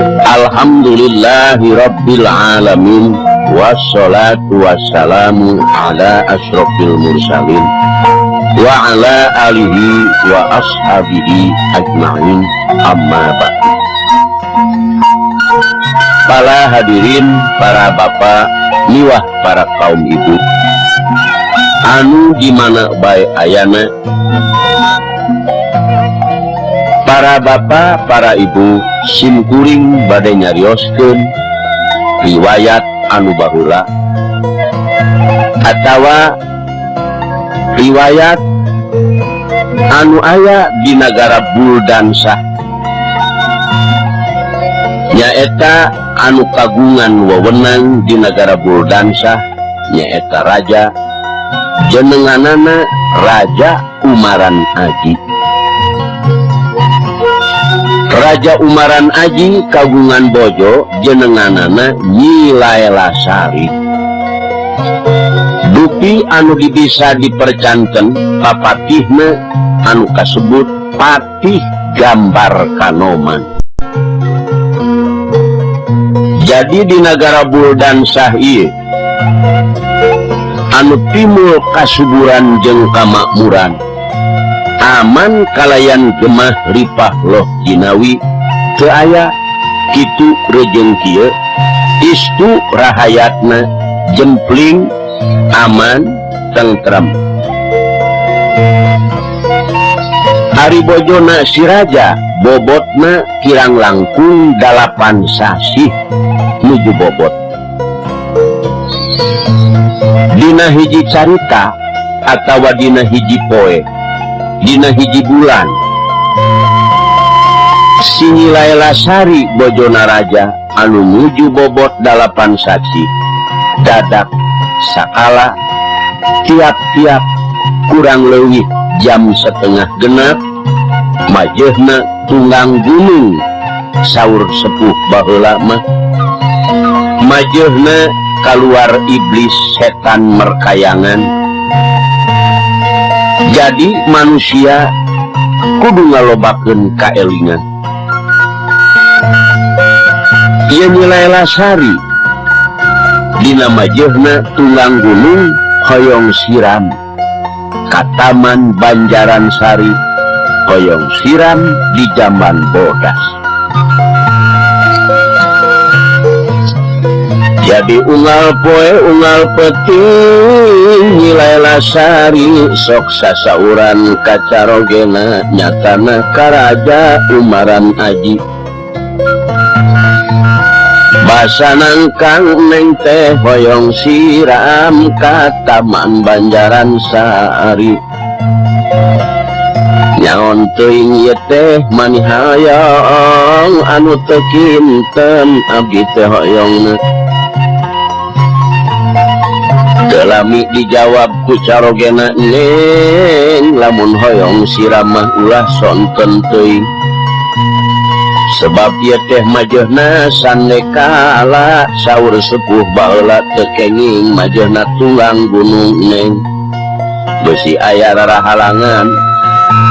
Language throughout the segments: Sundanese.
Alhamdulillahi Rabbil Alamin, wassalatu wassalamu ala asyrofil mursalin wa ala alihi wa ashabihi ajma'in, amma ba'du. Para hadirin, para bapak, niwah para kaum ibu anu dimana bae ayana, para bapak, para ibu simkuring bade nyarioskeun riwayat anu baheula atawa riwayat anu aya di negara Buldansah, nyaeta anu kagungan wewenang di negara Buldansah, nyaeta raja jenenganana Raja Umaran Aji. Raja Umaran Aji kagungan bojo jenenganana Nyi Laelasari. Dupi anu bisa dipercanten papatihna anu kasebut Patih Gambar Kanoman. Jadi di negara Buldansah ieu anu timbul kasuburan jeung kamakmuran, aman kalayan gemah ripah loh jinawi, teu aya kitu rejeng kieu, istu rahayatna jempling, aman, tentrem. Hari bojona si raja bobotna kirang langkung 8 sasih nuju bobot. Dina hiji carita atawa dina hiji poe, dina hiji bulan, si Nyi Laelasari bojona raja anu nuju bobot 8 sasi dadak sakala tiap-tiap kurang leuwih jam setengah genap majehna tunggang gunung, saur sepuh baheula mah majehna keluar iblis setan merkayangan. Jadi manusia kudu ngalobakeun kaelingan. Ieu Nyi Laelasari dina majehna tunggang gunung hoyong siram ka Taman Banjaran Sari, hoyong siram di Jamban Bodas. Jadi unggal poe unggal peting Nyi Laelasari sok sasauran kacarogena nyatana ka Raja Umaran Aji. Basanan kang neng teh hoyong siram ka Taman Banjaran Sari. Nyaon teuing ieu teh manih hayang anu teu kinten abdi teh hoyongna. Lami dijawab ku carogena, neng lamun hoyong siramah ulah sonten teuing, sebab ieu teh majehna sandekala saur sepuh baheula teu kenging majehna tunggang gunung neng. Beusi aya rarahalangan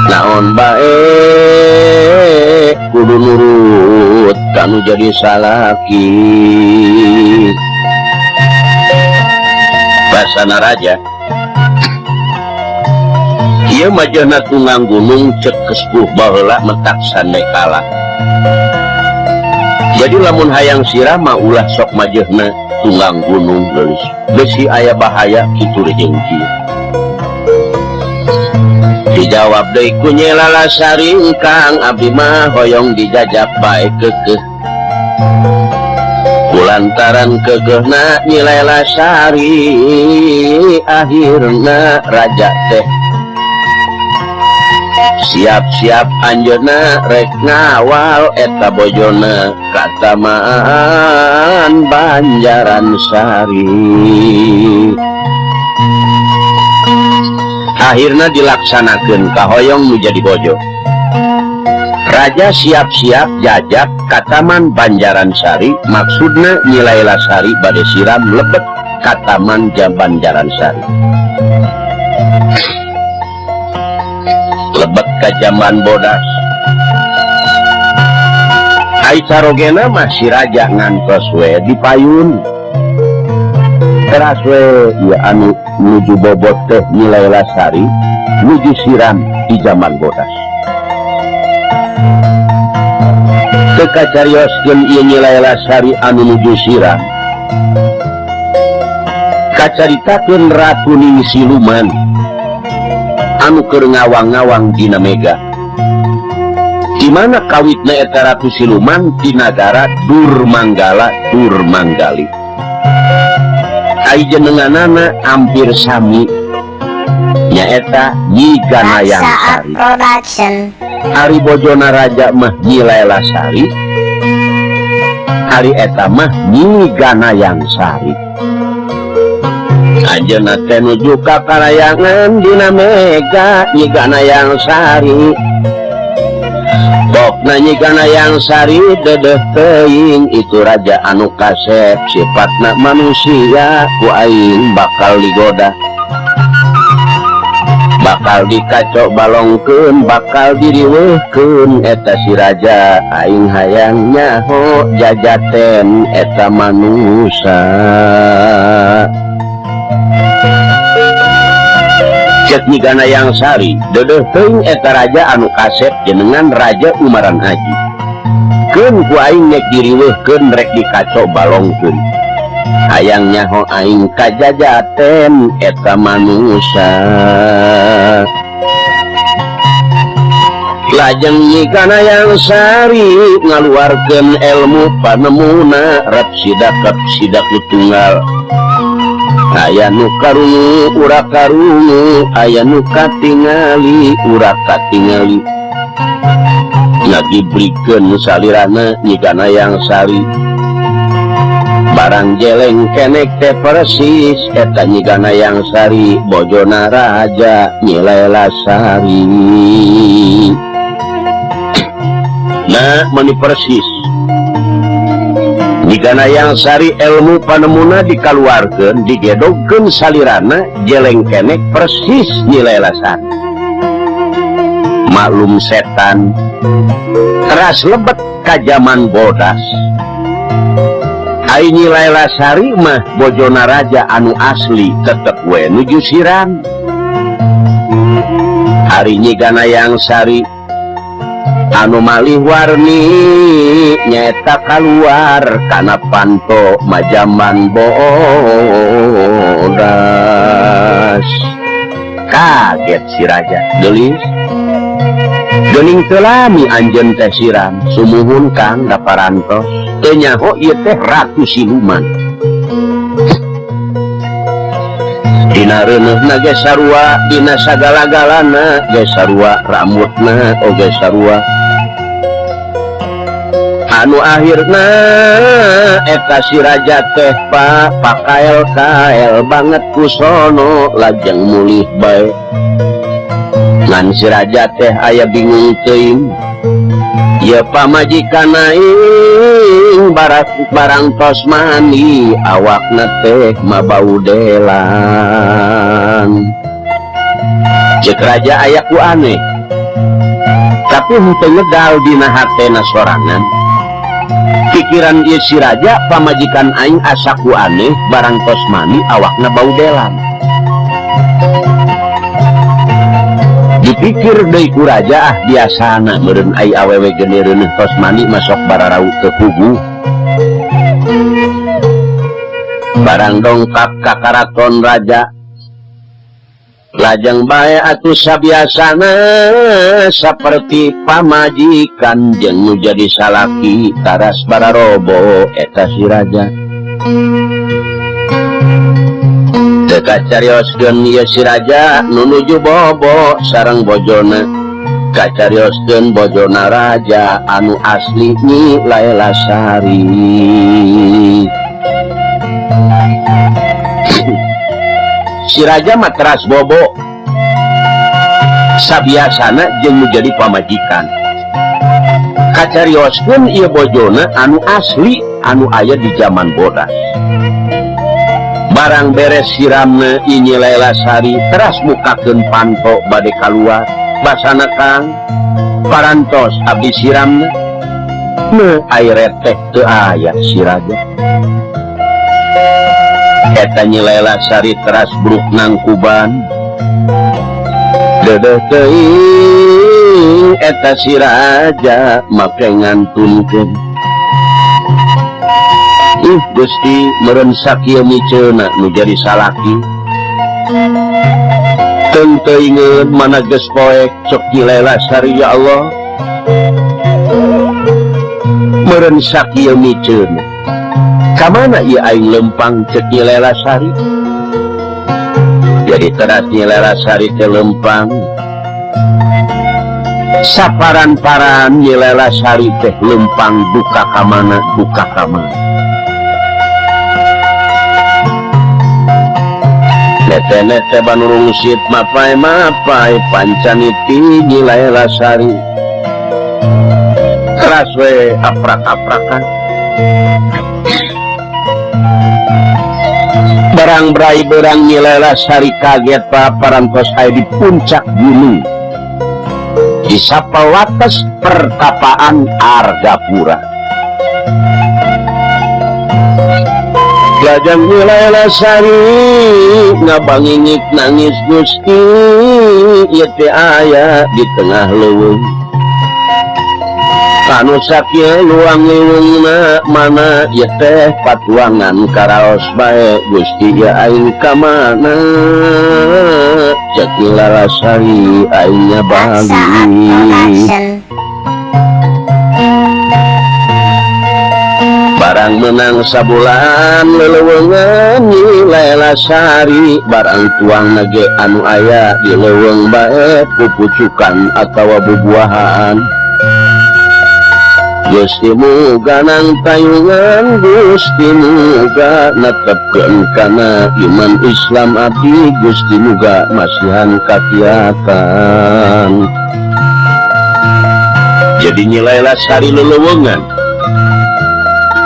naon bae kudu nurut kanu jadi salaki. Basana raja ieu majehna tunggang gunung cek kespuh baheula metak sandekala. Jadi lamun hayang sirama ulah sok majehna tunggang gunung geulis, beusi aya bahaya kitu rejeng kieu. Dijawab deui ku Nyi Laelasari, engkang abdi mah hoyong dijajak bae keukeuh. Kulantaran keugeuhna Nyi Laelasari, akhirna raja teh siap-siap anjeunna rek ngawal eta bojona ka Taman Banjaran Sari. Akhirna dilaksanakeun kahoyong nu jadi bojo. Raja siap-siap jajak ka Taman Banjaran Sari, maksudna Nyi Laelasari bade siram lebet ka Taman Banjaran Sari. Lebet ka Jamban Bodas. Ai carogena masih raja ngantos we di payun teras we ya anu nuju bobot teh Nyi Sari nuju siram di zaman bodas teka carioskeun ieu Nyi Sari anu nuju siram kacaritakeun Ratu Ning Siluman anu keur ngawang-ngawang dina Mega di mana kawitna eta Ratu Siluman di nagara Durmanggala Durmanggali. Ai jenenganana hampir sami nyaeta Nyi Ganayang Sari. Ari bojona raja mah Nyi Sari. Ari eta mah Nyi Ganayang Sari. Anjeunna teh nuju ka karayangan dina Mega Nyi Ganayang Sari. Bok Nyi Ganayang Sari dedeh teuing itu raja anu kasep sifatna manusia ku aing bakal digoda bakal dikacok balongkeun bakal diriweuhkeun eta si raja aing hayang nyaho jajaten eta manusia cek Nyi Ganayang Sari dedeh teuing eta raja anu kasep jenengan Raja Umaran Aji keun ku aing nek diriweuhkeun rek dikacok balongkeun hayang nyaho aing kajajaten eta manusia lajeng Nyi Ganayang Sari ngaluarkeun ilmu panemuna rep sidak tunggal aya nu karungu urak karungu aya nu katingali urak katingali ngagibrikeun salirana Nyi Ganayang Sari barang jeleng kenek teh persis eta Nyi Ganayang Sari bojona raja Nyi Sari nah meni persis Nyi Ganayang Sari ilmu panemuna dikaluarkeun digedogkeun salirana jeleng kenek persis Nyi Sari maklum setan teras lebet ka zaman bodas ai Nyi Sari mah bojona raja anu asli tetep we nuju siram hari Nyi Ganayang Sari anu malih warni nyata keluar kana panto majaman bodas kaget si raja gelis geuning teu lami anjeun teh siram sumuhun Kang da parantos teu nyaho ieu teh Ratu Siluman dina reuneuhna ge sarua dina sagala-galana ge sarua rambutna oge sarua anu akhirna eta si raja teh pakael-kael banget kusono lajeng mulih bae ngan si raja teh aya bingung teuing ieu pamajikan aing barang tos mani awakna teh mabaudelan cek raja aya ku aneh tapi henteu ngedal dina hatena sorangan pikiran ieu si raja pamajikan aing asa ku aneh barang tos mani awakna baudelan dipikir deui ku raja biasana meureun ai awewe geni reuneuh tos mani masok bararau teu pugu barang dongkap ka karaton raja lajeng bae atuh sabiasana saperti pamajikan jeung nu jadi salaki taras bararobo eta si raja teka carioskeun ieu si raja nu nuju bobo sareng bojona kacarioskeun bojona raja anu asli Nyi Sari si raja mah teras bobo sabiasana jeung menjadi pamajikan kacarioskeun ieu bojona anu asli anu aya di zaman bodas barang beres siramna Nyi Sari teras mukakeun panto bade kaluar basana Kang parantos abdi siramna air teh teu aya si raja eta Nyi Laila Sari teras bruk nang kuban dedeh teuing eta si raja make ngantunkeun Gusti meureun sakieu miceuna nu jadi salaki teu teuingeun mana geus poek sok Nyi Laila Sari ya Allah meureun sakieu miceuna kamana ieu aing lempang ceuk Nyi Laila Sari jadi teras Nyi Laila Sari teh lempang saparan-paran Nyi Laila Sari teh lempang duka kamana nete banurung sit mapai pancaniti Nyi Laila Sari keras we aprak-aprakan barang berai berang Nyi Laila Sari kaget parantos aya di puncak gunung di sapawates pertapaan Argapura lajang Nyi Laila Sari ngabangingik nangis Gusti ieu teh aya di tengah leuweung anu sakieu luang leuweungna mana ieu teh patuangan karaos bae Gusti ya aing ka mana ceuk Nyi Laila Sari aing nya bali barang menang sabulan leuweungan Nyi Laila Sari barang tuang nage anu aya di leuweung bae pupucukan atawa bubuahan Gusti muga nang tayungan Gusti muga netepkeun kana iman Islam abdi Gusti muga masihan kakiatan jadi Nyi Laila Sari leuweungan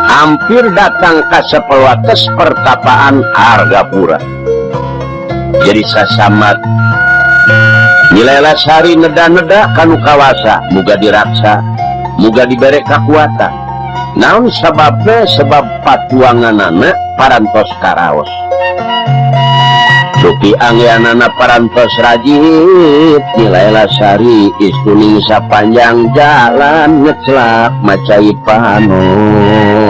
hampir datang ke sapawates pertapaan Argapura jadi sasamad Nyi Laila Sari neda-neda kanu kawasa muga diraksa muga dibere kakuatan naon sababna sebab patuanganana parantos karaos Supi anggeanana parantos rajit Nyi Laila Sari istuning sapanjang jalan ngecelak macai panon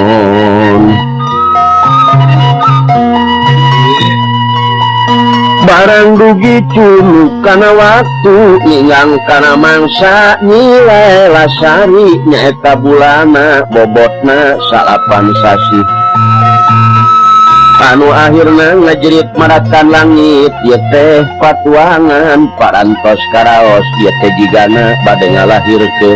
barang dugi culu kana waktu ninggang kana mangsa Nyi Laila Sari nyaeta bulana bobotna 8 sasi anu akhirna ngajerit maratan langit ieu teh patuangan parantos karaos ieu teh jigana bade ngalahirkeun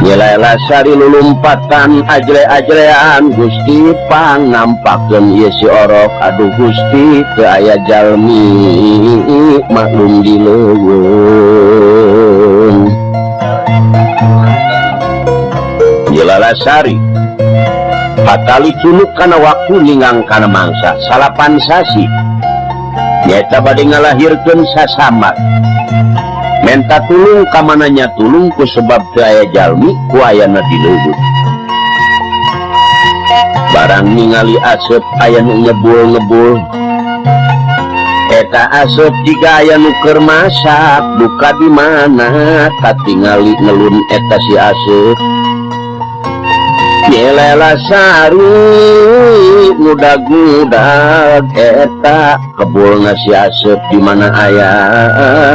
Nyi Laila Sari lulumpatan ajle-ajlean Gusti pangampakeun ieu si orok aduh Gusti teu aya jalmi maklum di leuweung Nyi Laila Sari patali culuk kana waktu ninggang kana mangsa 8 sasi nyaeta bade ngalahirkeun sasamad menta tulung kamananya tulung ku sebab teu aya jalmi ku ayana di leuweung barang ningali aseup aya nu ngebul-ngebul eta aseup jiga aya nu keur masak duka di mana katingali ngelun eta si aseup Nyi Laila Sari ngudag-ngudag eta kebulna si aseup di mana ayana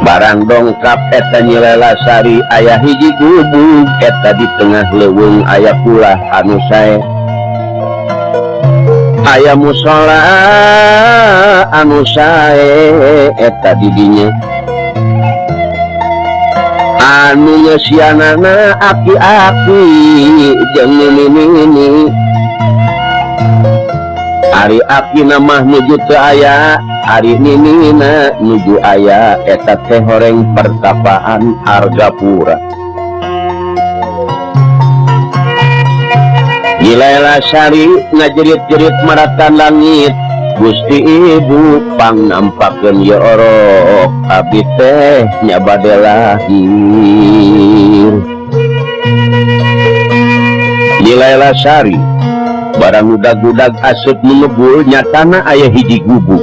barang dongkap eta Nyi Laila Sari aya hiji gubuk eta di tengah leuweung aya pula anu sae aya musola anu sae eta di dinya anu ngesianana aki-aki jeung nini-nini ari aki namah nuju teu aya ari ninina nuju aya eta teh horeng pertapaan Argapura Nyi Laila Sari ngajerit-jerit maratan langit Gusti Ibu pang nampakeun ye orok abdi teh nya bade lahir. Nilai Lasari barang udag-udag asup mengebul nyatana aya hiji gubuk.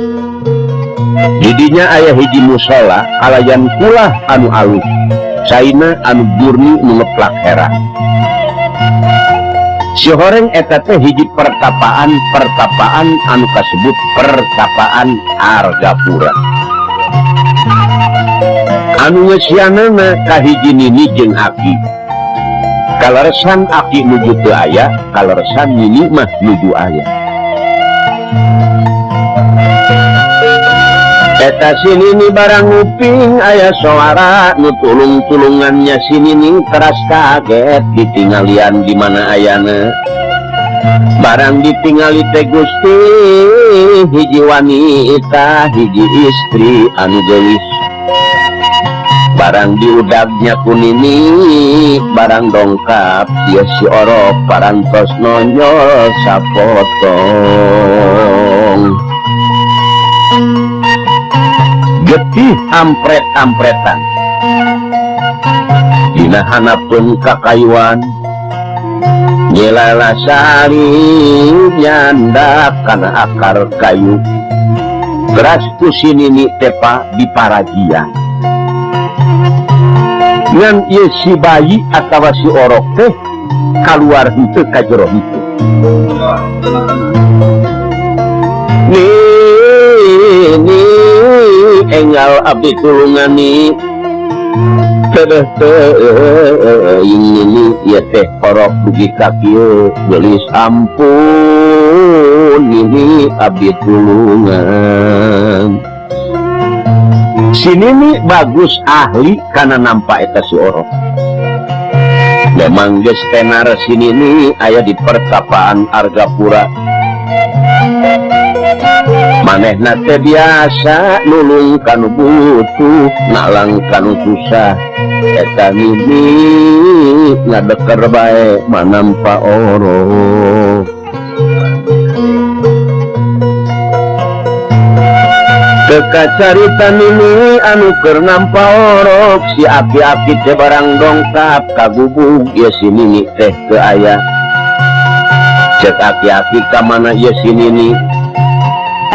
Didinya aya hiji musola kalayan kulah anu alus saina anu murni nu ngeplak heran. Si horeng eta teh hiji pertapaan anu kasebut pertapaan Argapura. Anu ngesianana ka hiji nini jeung Aki. Kaleresan Aki nuju teu aya, kaleresan nini mah nuju aya. Eta si nini barang nguping aya suara nu tulung-tulungannya si nini teras kaget ditingalian di mana ayana. Barang ditingali teh Gusti hiji wanita hiji istri anu geulis. Barang diudagnya ku nini barang dongkap ieu si orok parantos nonyol sapotong. Getih ampret-ampretan dina hanapun kakayuan Nilai Lasari nyandak kana akar kayu beras kusinini tepa di parajian ngan ieu si bayi atawa si orok teh kaluar henteu ka jero henteu. Ni enggal abdi tulungani teuh ini ieu teh orok dugi ka kieu geulis ampun ini abdi tulungan. Si nini bagus ahli karena nampak eta si orok. Memang geus tenar si nini aya di pertapaan Argapura. Manehna teh biasa nulung kanu butuh, nalang kanu susah. Eta nini ngadeker bae manampa orok. Kekarita nini anu keur nampa orok si Aki-Aki teh barang dongkap ka gubuk ieu si nini teh teu aya. Cek Aki-Aki ka mana ieu si nini?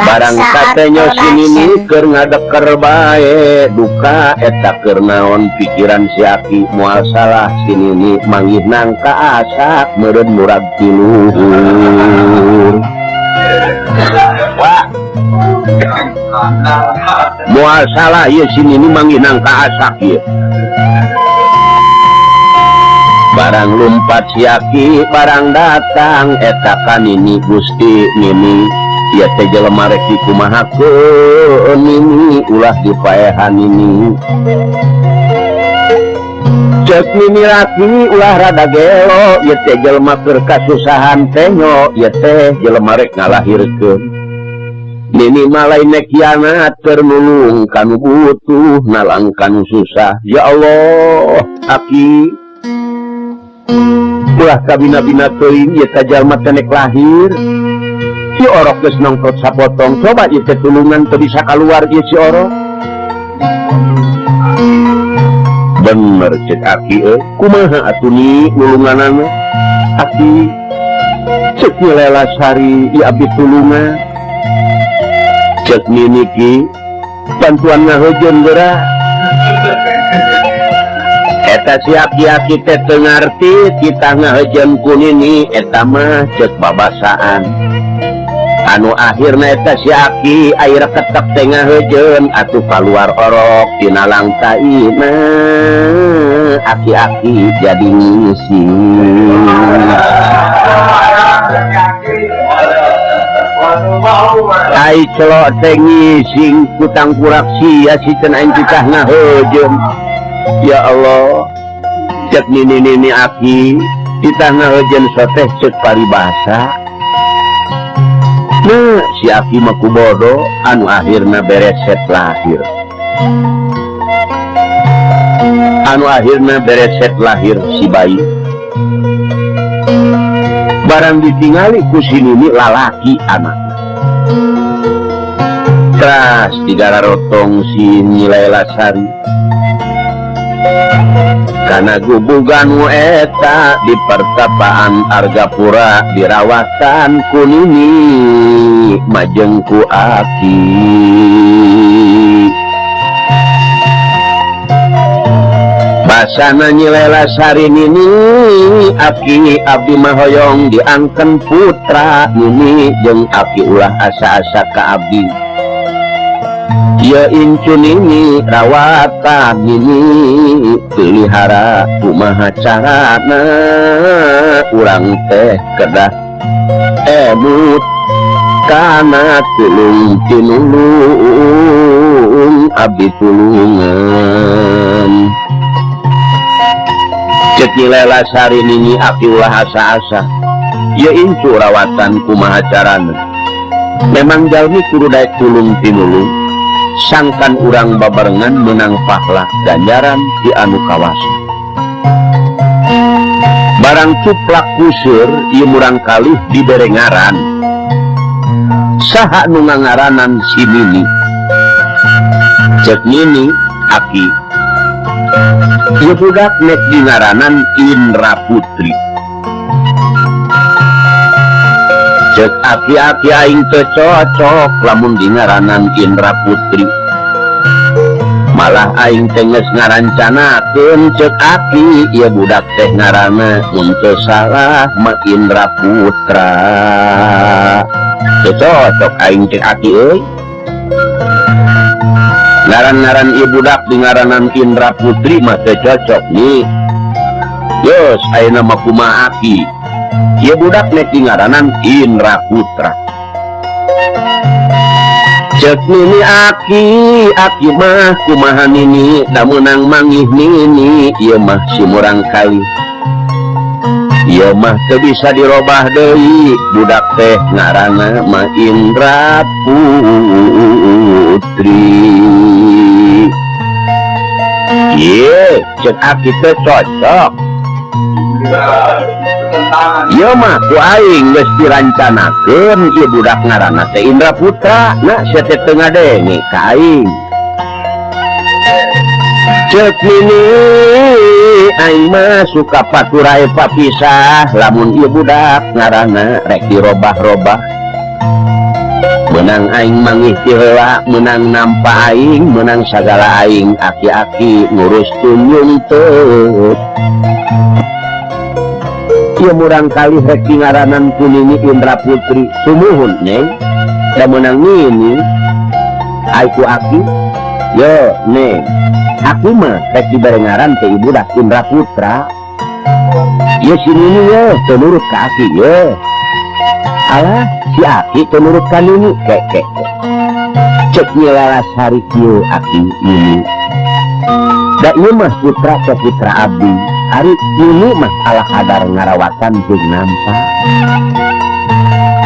Barang katanya si nini keur ngadeker bae duka eta keur naon pikiran si Aki moal salah si nini manggih nangka asak meureun murag ti luhur. Moal salah ieu si nini manggih nangka asak ieu. Barang lumpat si Aki barang datang eta ka nini Gusti nini ieu teh jelema rek dikumahakeun nini ulah dipaehan nini. Cek nini laki ulah rada gelo ieu teh jelema keur kasusahan teh nyo ieu teh jelema rek ngalahirkeun. Nini malai nek kianat keur nulung kanu butuh nalang kanu susah. Ya Allah Aki ulah kabina-bina teuing ieu teh jalma teh nek lahir. Si orok geus nongkrot sapotong, coba ieu teh tulungan teu bisa kaluar ieu si orok. Bener cek Aki kumaha atuh ni nulunganana? Aki cek Nilai Lasari ieu abdi tulungan. Cek nini ki bantuan ngaheujeun geura. Eta si Aki-Aki teh teu ngarti kita ngaheujeun ku nini eta mah cek babasaan. Anu akhirna eta si Aki air ketek teh ngaheujeun atuh kaluar orok tina langtaina. Aki-Aki jadi ngisi. Ai celok teh ngising kutang kurak sia si teu aing cicah ngaheujeun. Ya Allah cek nini Aki ditah ngaheujeun soteh cek paribasa. Nah si Aki mah kubodo anu akhirna bereset lahir. Si bayi. Barang ditingali ku si nini lalaki anak. Tras digara rotong si Nyilai Lasari karena gubuganu eta di pertapaan Argapura dirawatan kunini majengku aki basana Nyilai Lasari nini aki abdi mahoyong diangken putra nini jeung aki ulah asa-asa ka abdi ya incun ini rawatan ini pelihara kumaha carana urang teh kedah emut kana tulung tinulung abdi tulungan cek Nyilai Lasari nini aki ulah asa-asa ya incu rawatan kumaha carana memang jalmi kudu daek tulung tinulung sangkan urang babarengan menang pahala ganjaran di anu kawasan barang cuplak kuseur ieu murang kalih dibere ngaran saha nu ngangaranan si Nini cek Nini aki ieu budak nek dingaranan Indra Putri cek aki-aki aing teu cocok lamun dingaranan Indra Putri malah aing teh geus ngarancanakeun cek aki ieu budak teh ngaranna mun teu salah mah Indra Putra teu cocok aing cek aki euy ngaran-ngaran ieu budak dingaranan Indra Putri mah teu cocok nih geus ayeuna mah kumaha aki ieu budak nek dingaranan Indra Putra cek Nini aki mah kumaha Nini da meunang manggih Nini ieu mah si murang kali ieu mah teu bisa dirobah deui budak teh ngaranna mah Indra Putri ieu cek aki teu cocok ieu mah ku aing geus dirancanakeun ieu budak ngaranna teh Indra Putra na sia teh teu ngadenge ka aing cek Nini aing mah suka paturae papisah lamun ieu budak ngaranna rek dirobah-robah menang aing manggih ti heula menang nampa aing menang sagala aing aki-aki ngurus tunjung teu ieu murang kali rek ngaranan ku Nini Indra Putri sumuhun neng da meunang Nini ai ku aki yo neng aku mah rek dibere ngaran teh ibu dah Indra Putra ieu si Nini ye teu nurut ka aki ye alah si aki teu nurut ka Nini kek cek Nyilai Lasari kieu aki Nini da ieu mah putra ke putra abdi ari Nini mah ala kadar ngarawatan jeung nampa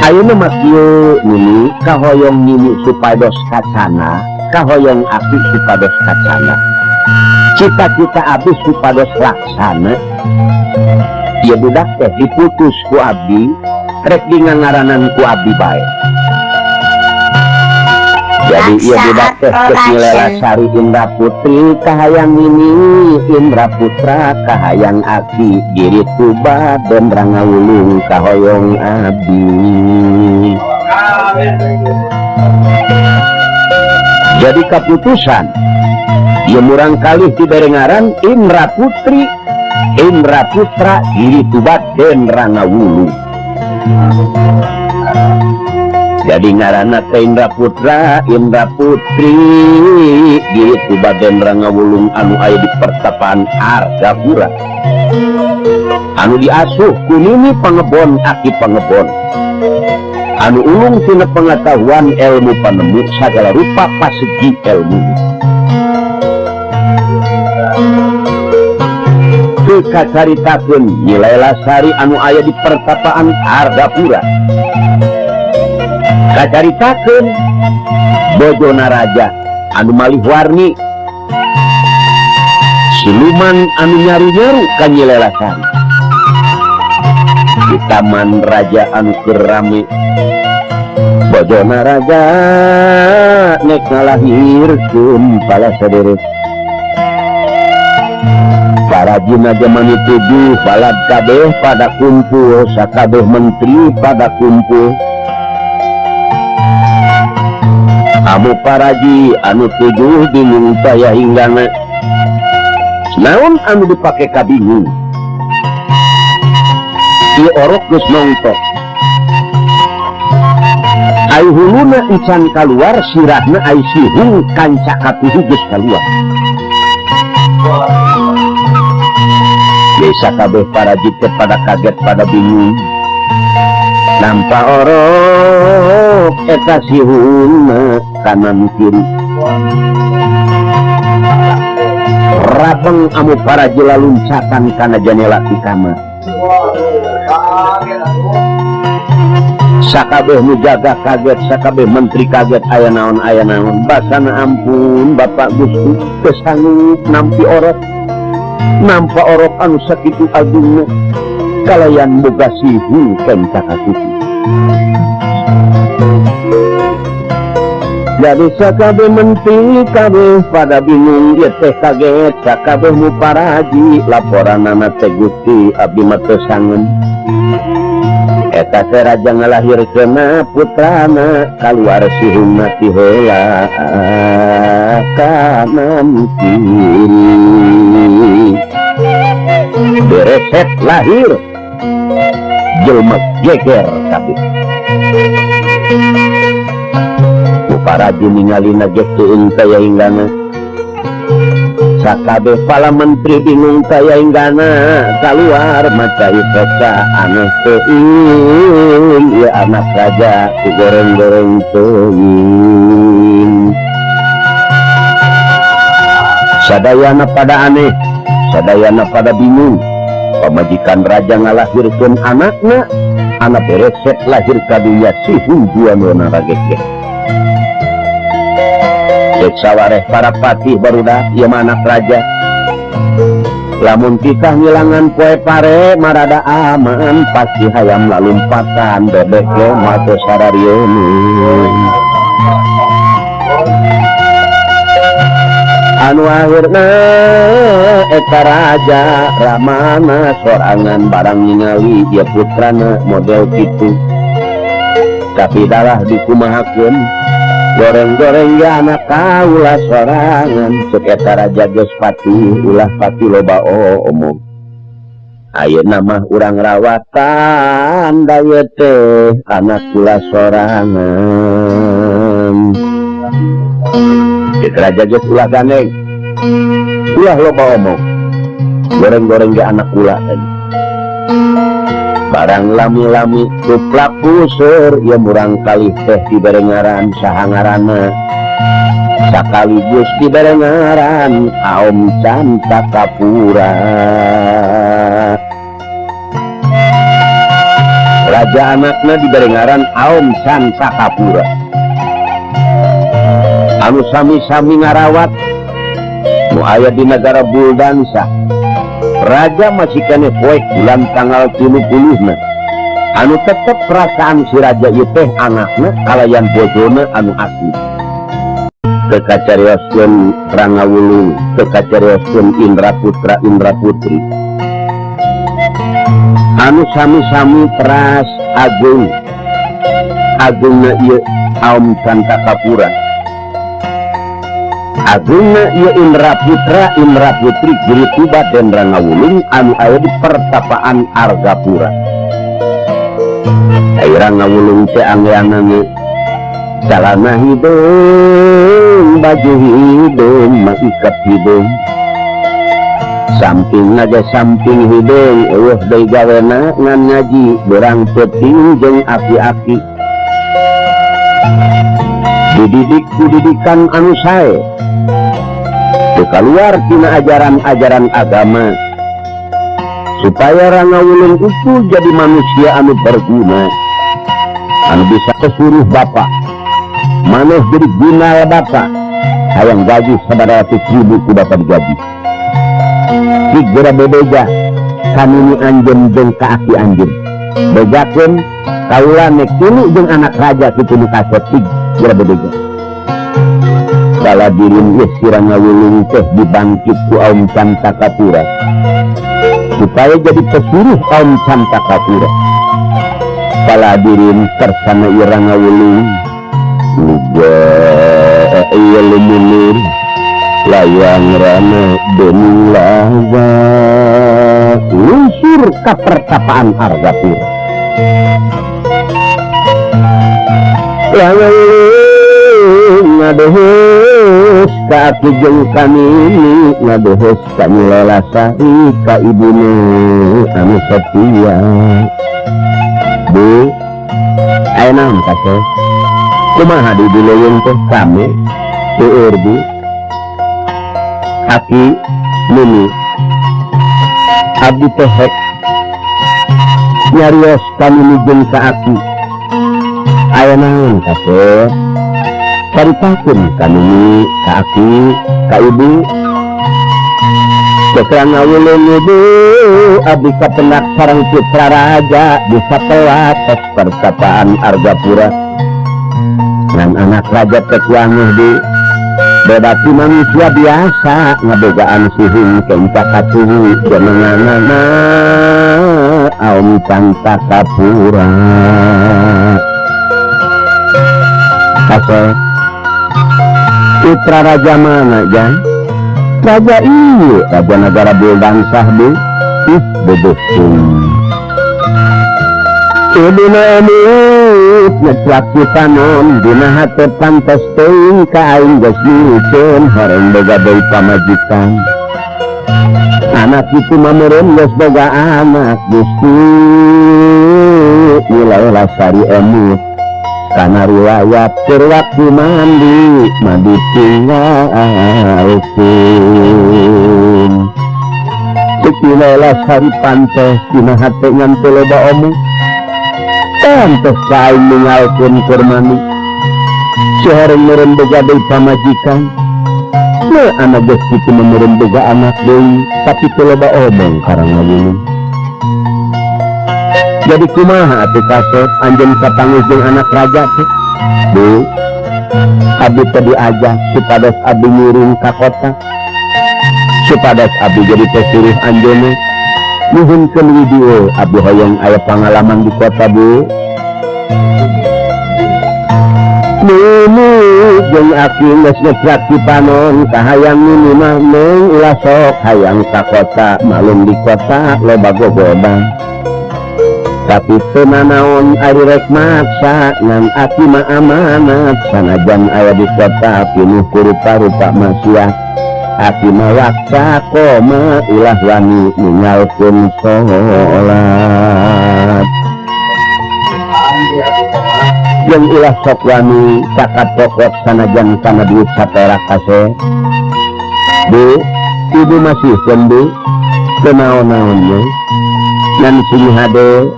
ayeuna mah kieu Nini kahoyong Nini supados kacana kahoyong aki supados kacana cita-cita abdi supados laksana ieu budak teh diputus ku abdi rek ngangaranan ku abdi bae jadi ieu budak teh cek Nyilai Lasari Indra Putri kahayang Nini Indra Putra kahayang aki giri tuba dan rangawulung kahoyong abdi jadi keputusan ieu murang kalih dibere ngaran Indra Putri Indra Putra giri tuba dan rangawulung jadi ngaranna teh Indra Putra Indra Putri gitu baden rangawulung anu aya di pertapaan Argapura anu diasuh ku Nini Pangebon aki Pangebon anu ulung tina pengetahuan ilmu panemu sagala rupa pasegi ilmu kacaritakeun Nyilai Lasari anu aya di pertapaan Argapura kacaritakeun bojona raja anu malih warni siluman anu nyaru-nyaru ka Nyilai Lasari di taman raja anu keur rame bojona raja nek ngalahirkeun pala saderet para jina zaman itu balad kabeh pada kumpul sakabeh menteri pada kumpul amu paraji anu tujuh bingung saya hinggana naon anu dipake kabingung di orok geus nongtok ai huluna encan kaluar sirahna ai sihung kanca katuhu geus kaluar desa kabeh para jite pada kaget pada bingung nampak orok eta sihungna kanan kiri rabeng amu para jela luncatan kana janela di kamar sakabeh nu jaga kaget sakabeh menteri kaget aya naon basana ampun Bapak Gusti geus sanggup nampi orok nampak orok anu sakitu agungna kalayan boga sihung kenca katutu jadi sakabeh menteri kabeh pada bingung ieu teh kaget sakabeh mu paraji laporanana teh Gusti abdi mah teu sangen eta teh raja ngalahirkeunna putrana kaluar sihungna ti heula kanan kiri bereset lahir jelma geger kabeh paraji ningalina geus teuing taya hinggana sakabeh pala menteri bingung taya hinggana kaluar macai pesa aneh teuing ieu anak raja ku goreng-goreng teuing sadayana pada aneh sadayana pada bingung pamajikan raja ngalahirkeun anakna anak bereset lahir ka dunya sihung juanana ragege cek sawareh para patih barudak ieu anak raja lamun kita ngilangan poe pare marada aman pasti hayam lalumpatan bebek ge mate sararieun anu akhirna eta raja ramana sorangan barang ningali ieu putrana model kitu tapi dalah dikumahakeun goreng-goreng ya anak kaula sorangan cek eta raja geus pati ulah pati loba omong ayeuna mah urang rawatan da ieu teh anak kula sorangan cek raja geus ulah gandeng ulah loba omong goreng-goreng ya anak kula barang lami-lami tuplak kusur ya murang kali teh diberengaran sahangarana sakaligus diberengaran Aom Canta Kapura raja anakna diberengaran Aom Canta Kapura anu sami-sami ngarawat nu aya di negara Buldansa raja masih kene poek bulan tanggal 30 anu tetep perasaan si raja ieu teh anakna kalayan bojona anu asli teu kacarioskeun Rangawulung teu kacarioskeun Indra Putra Indra Putri anu sami-sami teras agung agungna ieu Aom Canta Kapura agungna ieu Indra Putra Indra Putri Giri Tuba dan Rangawulung anu aya di pertapaan Argapura ai Rangawulung teh anggeanana calana hidung baju hidung maikat hidung sampingna ge samping hidung eueuh deui gawena ngan ngaji berang peuting jeung aki-aki dididik ku didikan anu sae keluar tina ajaran-ajaran agama supaya Rangawulung itu jadi manusia anu berguna anu bisa kesuruh bapak maneh jadi guna ya bapak hayang gaji 100.000 ku bapak digaji segera bebeja kami ni anjem jeung ka aki anjem bejakeun kaula nek tilu jeung anak raja kitu nu kasetig kira bedega baladirin geus sirang ngawulung teh dibangkit ku Aum Cantakapura supaya jadi pesuruh Aum Cantakapura. Baladirin tersana irang ngawulung juga iya lumulur layang rana dening laga lunsur ka pertapaan Argapura. Layang ngadohos ka aki jeung kanini ngadohos ka Nyila Lasari ka ibune anu setia. Bu, aya naon kase? Kumaha di dileung teh kami seueur Bu? Aki Nini abdi teh hek nyarios ka Nini jeung ka Aki. Aya naon kase? Caritakeun ka Nini ka Aki ka Ibu. Kekerang ngawulung Ibu abdi kapendak sareng putra raja bisa telat tos pertapaan Argapura. Ngan anak raja teh wanguh di bedaki manusia biasa ngabogaan sihing kencak katuhu jenenganana Aum Cantakapura. Kase putra raja mana Jan? Raja iya, raja negara Buldansah Bu. Bebetung Ibuna amit nyetlak kita non dina hati pantas teuing ka aing geus nyucun horeng boga deui pamajikan. Anak itu mameureun geus boga anak Gusti Nyila Lasari emut kana riwayat keur waktu mandi tinggalkeun. Nyila Lasari pantes dina hate ngan teu loba omong pantes ka aing ninggalkeun keur mandi sehoreng meureun boga deui pamajikan. Nya anak geus kitu meureun boga anak deui tapi teu loba omong karang ngawulung. Jadi kumaha atuh Kasep anjeun sapanggih jeung anak raja teh? Bu, abdi teh diajak supados abdi ngiring ka kota. Supados abdi jadi pesuruh anjeunna. Nuhunkeun widieu abdi hoyong aya pangalaman di kota Bu. Nini jeung Aki geus ngecrak di panon kahayang Nini mah mung ulah sok hayang ka kota malum di kota loba gogodan. Tapi teu nanaon ari rek maksa ngan Aki mah amanat sanajan aya di kota pinuh ku rupa-rupa maksiat. Aki mah waksa koma ulah wani ninggalkeun salat. Jeung ulah sok wani cakat pokok sanajan kana duit saperak kase. Bu, Ibu masih Bu, teu naon-naon ye. Ngan sini hade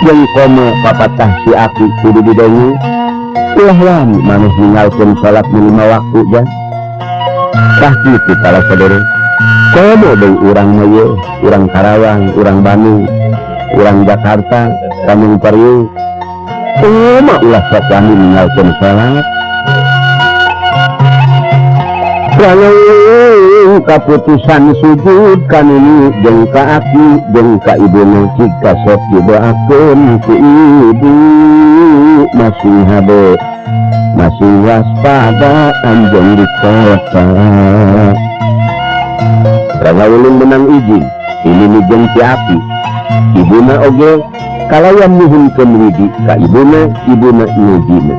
jeung koma papatah si Aki kudu didengi. Ulah wani maneh ninggalkeun salat lima waktu ja. Tah kitu para saudara. Komo deui urang mah ye, urang Karawang, urang Bandung, urang Jakarta, Tanjung Priok. Komo ulah sok wani ninggalkeun salat. Prangeuing kaputusan sujud ka Nini jeung ka Aki jeung ka ibuna jika sok didoakeun ku Ibu masih hade masih waspada anjeun di kota. Prangeuling menang izin Nini jeung si Aki. Ibuna oge kalayan nuhunkeun widi ka ibuna nyujina.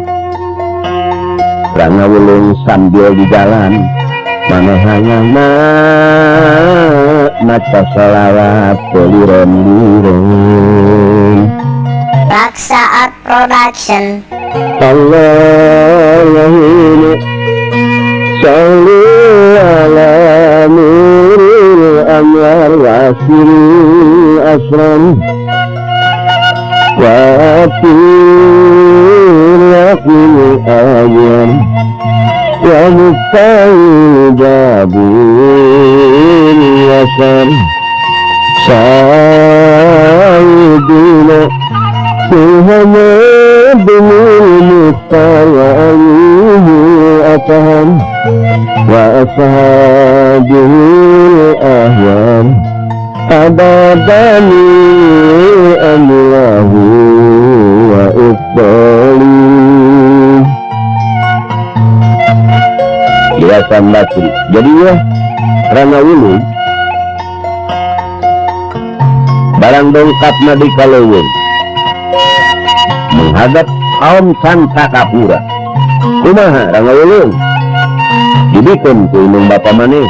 Prangeuling sambil di jalan manehangna maca shalawat liron-liron. Raksa Art Production. Allahumma sholli ala nuril anwar wasiril asram wa atirafil ayam wa mustahidabil yasar sayyidina Muhammad Mustawa'ihi Atam wa ashabihil ahwam abadani amlahu wa iqbali. Ya Sambati. Jadi ya Rana Wulung barang dongkapna di Kaleuweung menghadap kaum Santakapura. Kumaha Rana Wulung? Dibikeun ku indung bapa maneh.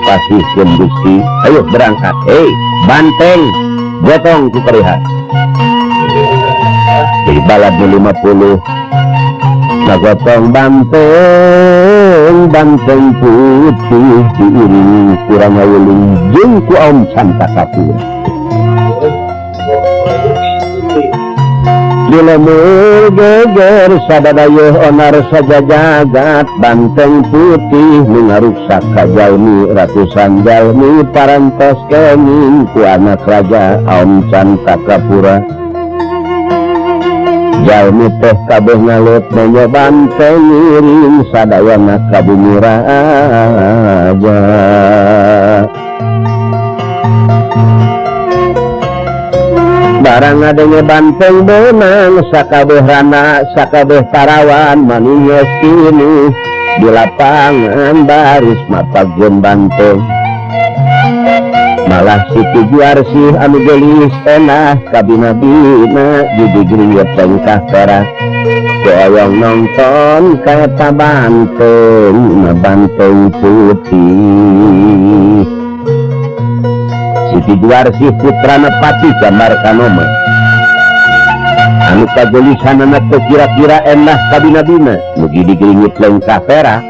Pasihkeun Gusti. Ayo berangkat. Hei, banteng, gotong ku karihat. Di balad 50. Nagotong banteng putih diiringi ku Rana Wulung jeung ku kaum Santakapura. Dilemur geger sadadayeuh onar saja jagat banteng putih mengaruksak kajalmi ratusan jalmi parantos kenging ku anak raja kaum Santakapura. Jalmi teh kabeh ngalut nanya banteng iring sadayana ka bumi raja. Barang adanya banteng benang sakabeh rana sakabeh parawan maninges kini di lapangan baris mapagieun banteng. Malah si Tujuarsih anu gelis enah kabina-bina judigriet tengkah perak koyong nonton kata banteng banteng putih. Si Tujuarsih putrana Pati gambar kanoma anu kagelisanana teu kira-kira enah kabina-bina mugi digeringit lengkah perak.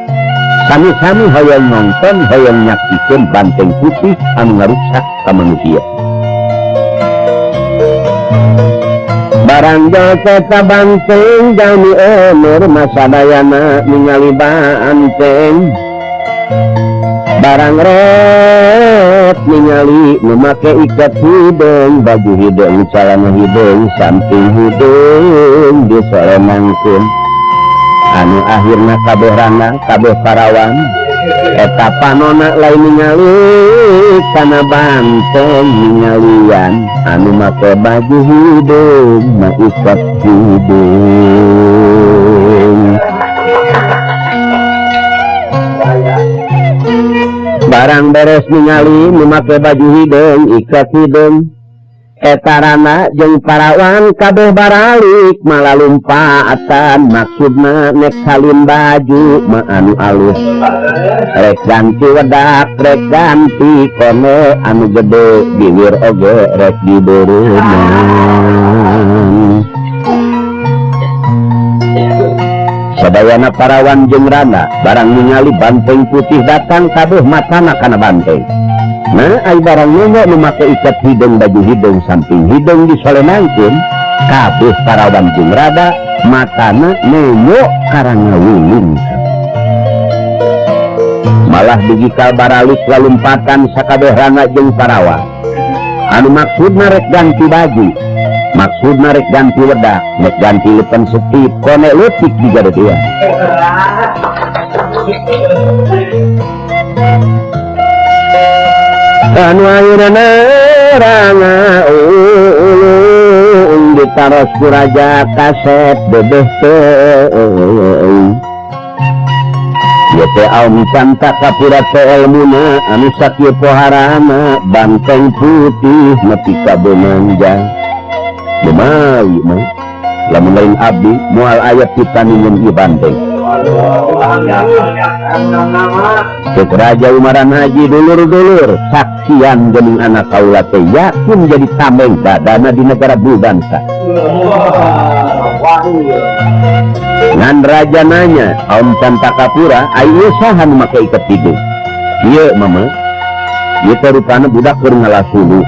Sami-sami hoyong nonton hoyong nyaksikeun banteng putih anu ngaruksak ka manusia. Barang jasa banteng jalmi umur masadayana ningali banteng. Barang ret ningali nu make ikat hidung baju hidung calana hidung samping hidung disolemangkeun. Anu akhirna kabeh rana kabeh parawan eta panona lain ningali kana banteng ningalian anu make baju hidung na ikat hidung. Barang beres ningali nu make baju hidung ikat hidung eta rana jeung parawan kabeh baralik malalumpaatan maksudna nek salin baju ma anu alus rek ganti wedak rek ganti kone anu gede bibir oge rek dibeureunang. Sadayana parawan jeung rana barang ningali banteng putih datang kabeh matana kana banteng. Nah, ai barang nyonya nu make ikat hidung baju hidung samping hidung disolemangkeun kabeh parawan jeung rada matana nengok ka Rana Wulung. Malah dugi ka baralik lalumpatan sakabeh rana jeung parawan. Anu maksudna rek ganti baju, maksudna rek ganti wedak, rek ganti leupeun setip, kone leutik digadedean. Anu ayeuna Rana Wulung ditaros ku raja kaset bebeh teuing. Ieu teh aum Santakapura teh elmuna anu sakieu poharana banteng putih nepi ka beunangjang. Lumawi mah lamun lain abdi moal aya pitaningeun ieu banteng. Cek Raja Umaran Haji dulur-dulur saksian geuning anak kaula teh yakin jadi tameng badana di negara Bulbansa. Ngan raja nanya kaum Santakapura aya saha nu make iket hidung. Ieu mama ieu teh rupana budak keur ngalasulu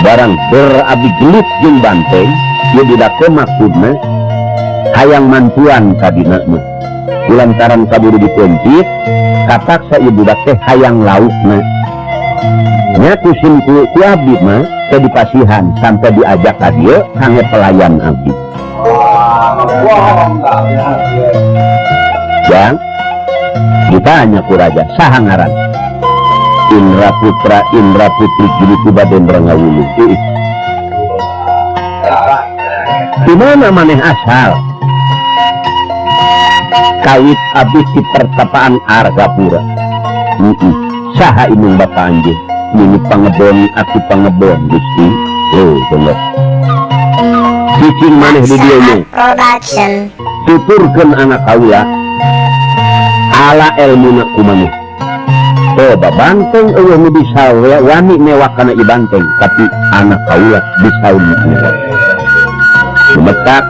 barang berabdi gelit jeung banteng ieu budak teh maksudna hayang mantuan ka dina mah. Kulantaran kaburu dipencit kataksa ieu budak teh hayang laukna nya kusimku ku abdi mah teu dipasihan sampai diajak ka dieu kangge pelayan abdi. Jang ditanya ku raja saha ngaran? Indra Putra Indra Putri Giriku Badendra Ngawulu. Di mana maneh asal? Kawit abdi di pertapaan Argapura. Saha inung bapak anjeun? Mini pangebon aku pangebon Gusti. Bener. Cicing maneh di dieu nya. Production. Tuturkeun anak kaula ala elmuna kumaneh. Coba banteng eueuh nu disawe wani mewah kana ibanteng tapi anak kaula disaun mewah. Sumetak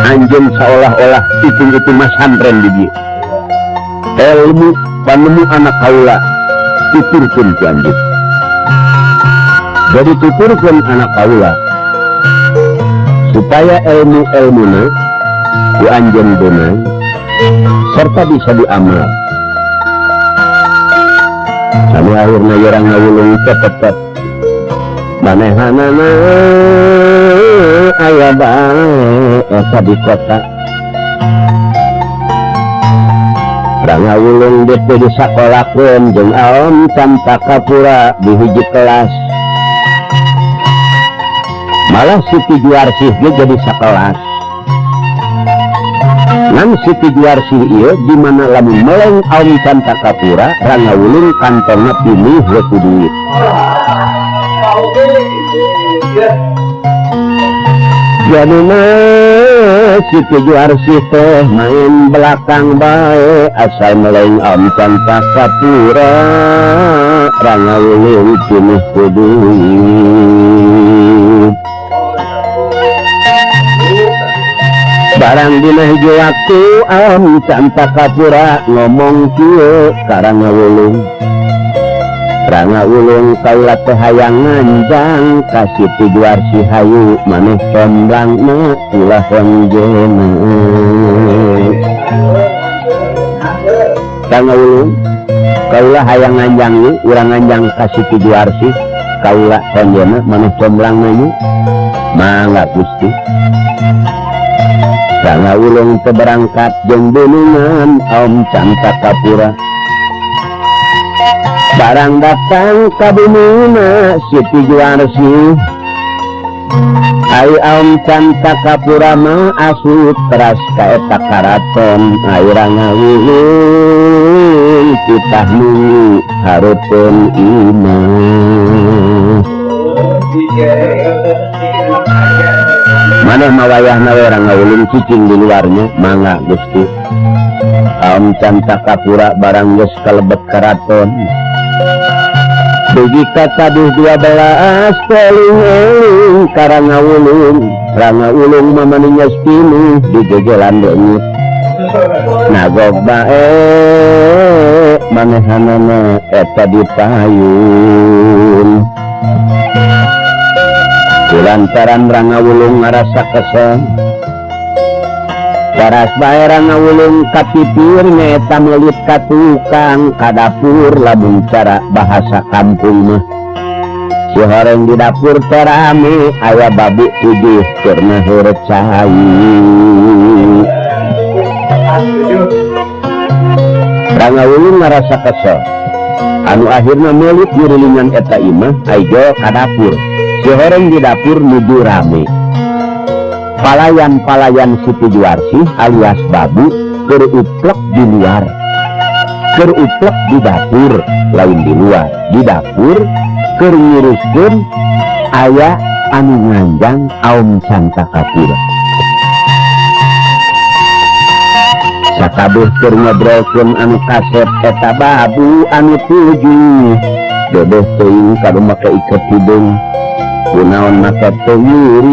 anjeun seolah-olah itu mas santren di dieu. Ilmu panemu anak kaula tuturkeun ku anjeun. Jadi tuturkeun anak kaula supaya ilmu-ilmuna ku anjeun beunang serta bisa diamal. Anu akhirna yerang ngawulung cepet manehanana aya bae asa di kota. Ngawulung depe di sakolakeun jeung Aom Cantaka di hiji kelas. Malah Siti Juarsih ge jadi sakelas. Ngan Siti Juarsih ieu di mana lamun meleng Aom Cantaka rangawulung kantongna pilih we ku duit. Jadina Siti Juarsih teh main belakang bae asal meleng Aom Cantaka rangawulung pilih ku duit. Barang dina hiji waktu Aom Cantaka ngomong kieu ka Rangawulung. Rangawulung kaula teh hayang nganjang ka Siti Juarsih hayu maneh comblangna ulah renjena. Rangawulung kaula hayang nganjang ieu urang nganjang ka Siti Juarsih kaula renjena maneh comblangna ieu. Mangga Gusti. Rangawulung teu berangkat jeung beunungan Aom Cantaka. Barang datang ka bumina Siti Juarsih. Ai Aom Cantaka mah asup teras ka eta karaton. Ai Rangawulung titah nunggu hareupeun imah. Maneh mawayahna we Rangawulung cicing di luarnya. Mangga Gusti. Aom Cantaka barang geus kalebet karaton. Dugi kataduh 12 teling ka Rangawulung. Rangawulung mah maninges pinuh di gegelan deungit. Nagog bae manehanana eta dipayun. Lantaran Rangawulung ngarasa kesel. Taras bae Rangawulung kapipir nyaeta melit ka tukang ka dapur lamun cara bahasa kampung mah. Si horeng di dapur teh rame aya babu 7 keur naheur cai. Rangawulung ngarasa kesel. Anu akhirna melit dirilingan eta imah ayo ka dapur. Si horeng di dapur nuju rame. Palayan-palayan Siti Juarsih alias babu keur uplek di luar. Keur uplek di dapur, lain di luar. Di dapur keur nguruskeun aya anu nganjang Aom Cantaka. Sakabeh keur ngobrolkeun anu kasep eta babu anu 7. Dedeh teuing kadu make iket hidung. Kunaon make teuing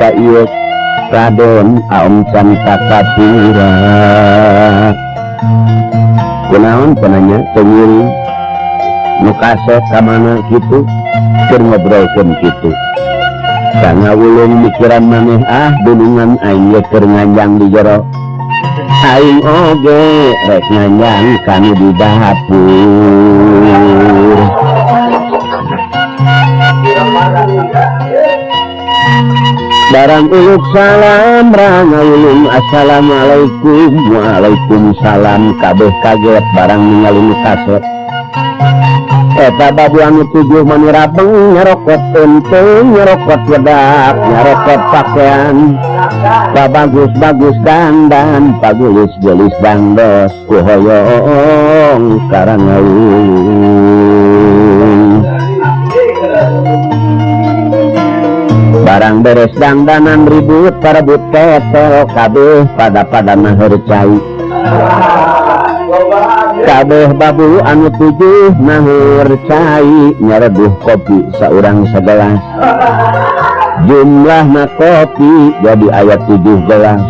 ka ieu Raden Aom Cantaka. Kunaon penanya teuing nu kasep ka mana kitu keur ngobrolkeun kitu. Rangawulung mikiran maneh dulungan aing ge keur nganjang di jero. Aing oge rek nganjang kanu di dapur. barang uluk salam rangaulung assalamualaikum waalaikumsalam kabeh kaget barang ningali nu kaset eta babu anu tujuh manirabeng nyerokot enteng nyerokot wedak nyerokot pakaian bagus-bagus dandan pagulis-gulis dangdos kuhoyong karangaulung barang beres dangdanan ribut parebut tetel kabeh pada maheur cai kabeh babu anu tujuh maheur cai nyareduh kopi saurang sagelas jumlahna kopi jadi ayat 7 gelas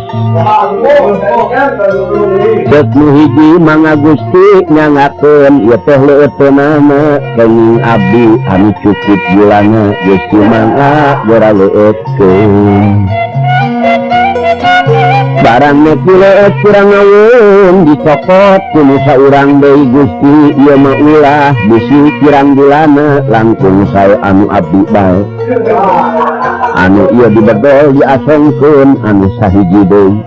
cek nu hiji mangga Gusti nyangakeun ieu teh leuteunana kenging abdi anu cukup gulana Gusti mangga geura leueutkeun barang neki leueut kurang ngawun dicokot kudu saurang deui Gusti ieu mah ulah bisi kirang gulana langkung sae anu abdi bae anu ieu dibedol diasongkeun anu sahiji deui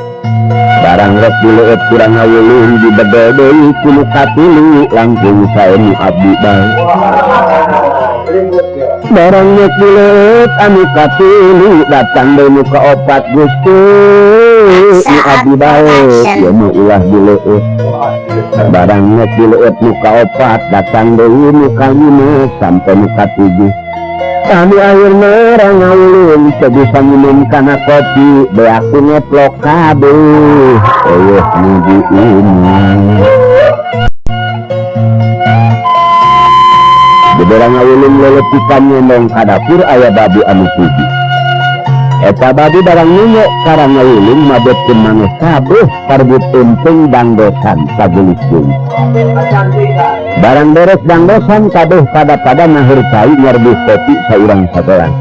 barang rek dileueut kurang ngawulung dibedol deui kudu katilu langkung sae anu abdi bae barang rek dileueut anu katilu datang deui nu kaopat Gusti nu abdi bae ieu mah ulah dileueut barang rek dileueut nu kaopat datang deui nu kalima sampai nu katujuh anu ayeuna rangaulung teu bisa minum kana kopi beak ngeplok kabeh eueuh nu diinung gede rangaulung lelepikan nyendong ka dapur aya babu anu puji eta babu barang nungo karangaulung mabetkeun maneh kabeh parbut empeng dangdosan pagulis-gulis barang beres dangdosan kabeh pada maheur cai nyerbuh kopi saurang sagelas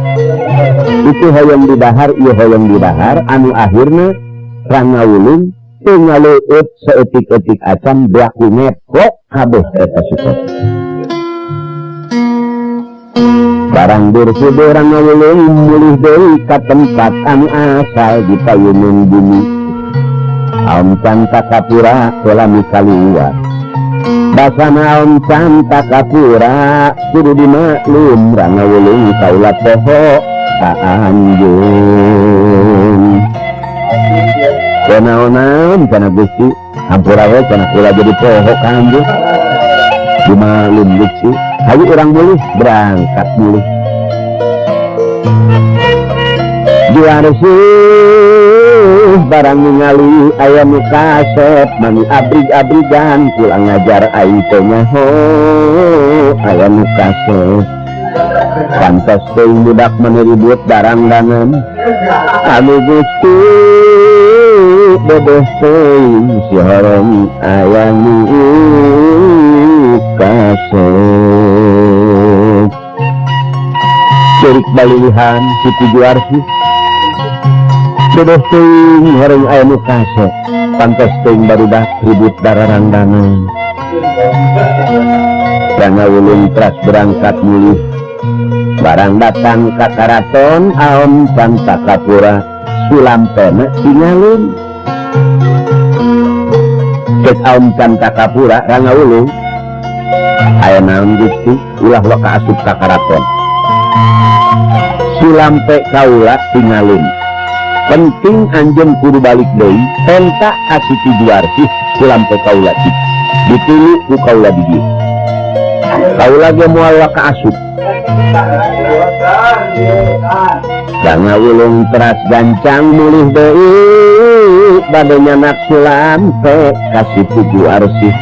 itu hoyong didahar ieu hoyong didahar anu akhirna rangaulung teu ngaleueut saeutik-eutik acan beak ngeplok kabeh eta sukopi barang dursude rangaulung mulih deui ka tempat anu asal di payeuneun bumi aum canta kapura selami kaluar basana aum canta kapura kudu dimaklum rangaulung kaula poho kaanjeun kenaonan kana Gusti hampura we kana kula jadi poho kaanjeun dimaklum Gusti hayu urang mulih berangkat mulih juarsih barang ningali aya nu kaset mani abrig-abrigan pulang ngajar aing teh nyaho aya nu kaset pantos teuing budak meneribut darang-dangan anu Gusti bebeh teuing si horong aya nu kaset cerik balilihan si Juarsih bebeh teuing horeng aya nu kaset pantos teuing barudak ribut dararang-dangan rangaulung teras berangkat mulih barang datang ka karaton aom canta kapura sulampena tingalin cek aom canta kapura rangaulung aya naon Gusti ulah lo kaasup ka karaton sulampe kaula tingalin penting anjeun kudu balik deui penta asiti Juarsih sulampe kaula ditilu ku kaula di dieu kaula ge moal kaasup rangaulung teras gancang mulih deui bade nyanak sulampe ka Siti Juarsih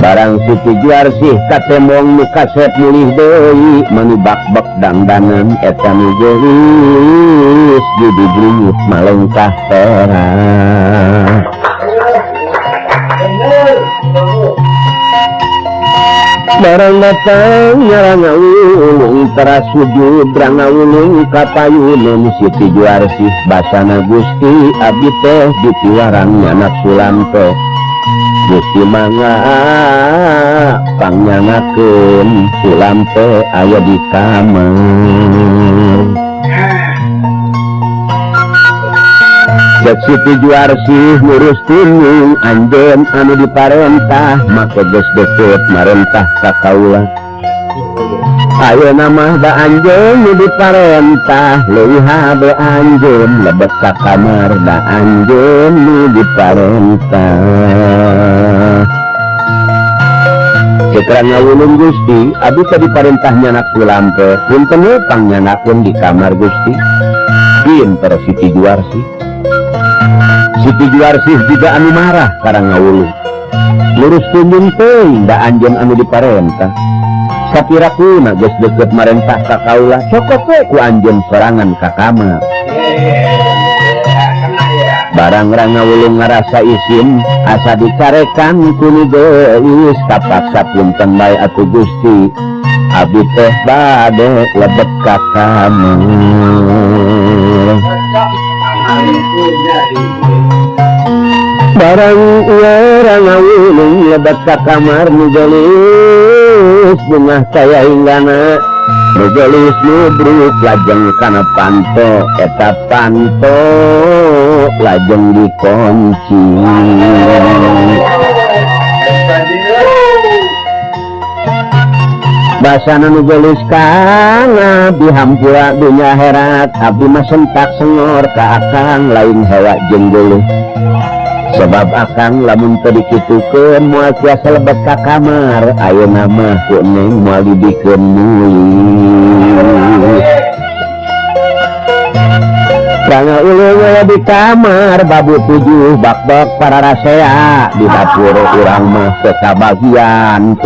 barang Siti Juarsih katembong nu kaset mulih deui mani bak-bak dangdangan eta nu geulis jadi bringit malengkah terang barang datang rangaulung teras sujud rangaulung ka payuneun Siti Juarsih basana Gusti abdi teh ditiwarang nyanak sulampe Gusti mangga pangnyangakeun sulampe aya di kamar Cek Siti Juarsih ngurus kuning anjeun anu diparentah make geus deukeut marentah ka kaula. Ayeuna mah da anjeun nu diparentah leuwih habe anjeun lebet ka kamar da anjeun nu diparentah. Cekrang ngawulung Gusti, abdi teh diparentah nyanak ku lampe, punten we pangnyanakkeun di kamar Gusti. Pinter Siti Juarsih. Siti Juarsih juga anu marah karang ngawulung. Lurus tunjung teuing da anjeun anu diparentah. Sapirakuna geus deukeut marentah ka kaula, cokot we ku anjeun sorangan ka kamar. Barang Rangawulung ngarasa isin asa dicarekan ku nu geus kapaksa punten bae atuh Gusti. Abdi teh bade lebet ka kamar. Barang ieu Rangawulung lebet ka kamar nu gelis bunga kaya hinggana nu gelis nubruk lajeng kana panto eta panto lajeng dikunci. Basana nu gelis kana dihampura dunya herat abdi mah sentak sengor ka akang lain hewa jeung geuleuh. Sebab akang lamun teu dikitukeun moal tiasa lebet ka kamar ayeuna mah ku neng moal dibikeun muih. Rangawulung aya di kamar babu 7 bak-bak pararasea di dapur urang mah teu kabagian.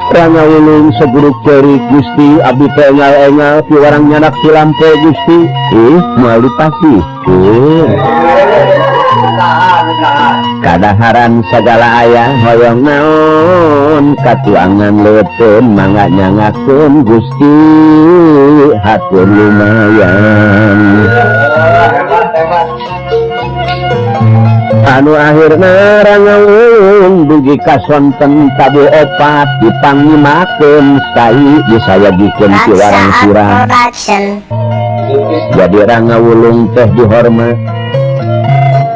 Rangawulung seguruk cerik Gusti abdi teh engal-engal ti warang nyanak si lampe Gusti. Moal dipasihkeun. Kadaharan segala aya hoyong naon katuangan leuteun mangga nyangakeun Gusti hatur lumayan. Anu akhirna Rangawulung dugi kasonten tabu opat dipangimakeun sai disayagikeun ti warang surah. Jadi Rangawulung teh dihormat.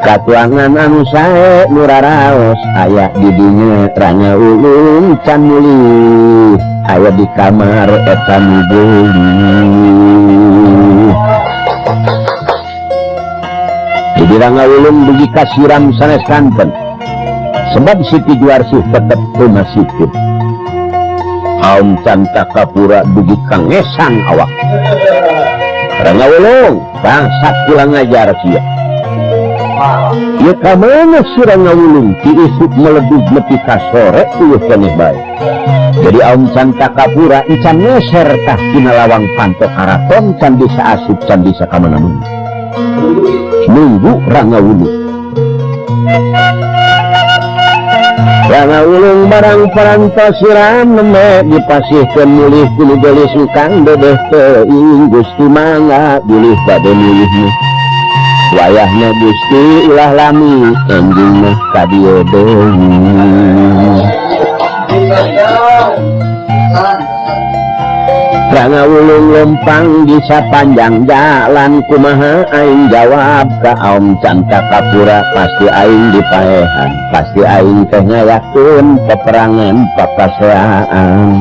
Katuangan anu sae nu raraos aya di dinya Rangawulung can mulih aya di kamar eta nu geulih. Jadi Rangawulung dugi kasiram sanes kanten sebab Siti Juarsih tetep teu masihkeun. Aum Cantakapura dugi kangesan awak. Rangawulung bangsat pulang ngajar kieu. Ieu ka mana si Rangawulung ti isuk meledug nepi ka sore tuluy keneh bae. Jadi Aum Cantakapura encan ngeser tah tina lawang panto karaton can bisa asup can bisa ka mana-mana. Nunggu Rangawulung. Rangawulung barang parantos siram neme dipasihkeun mulih ku nu gelis ukang dedeh teuing Gusti mangga bilih bade mulihna. Wayahna Gusti ulah lami endingna ka dieu deui. Rangawulung lempang di sapanjang jalan kumaha aing jawab ka Aum Cantakapura pasti aing dipaehan pasti aing teh ngayakeun peperangan pakaseaan.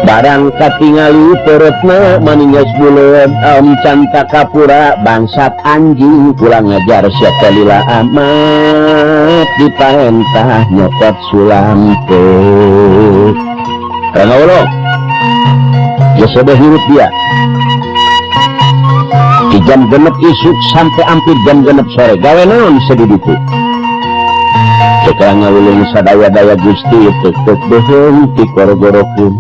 Barang katingali perutna maninggas buleud Aum Cantakapura bangsat anjing pulang ngajar sia lila amat dipaentah nyopot sulam teh. Rangawulung ya sudah hirup dia di jam genep isuk sampai hampir jam genep sore gawe naon sediditu. Cek Rangawulung sadaya-daya Gusti tetep beheung ti korogorokeun.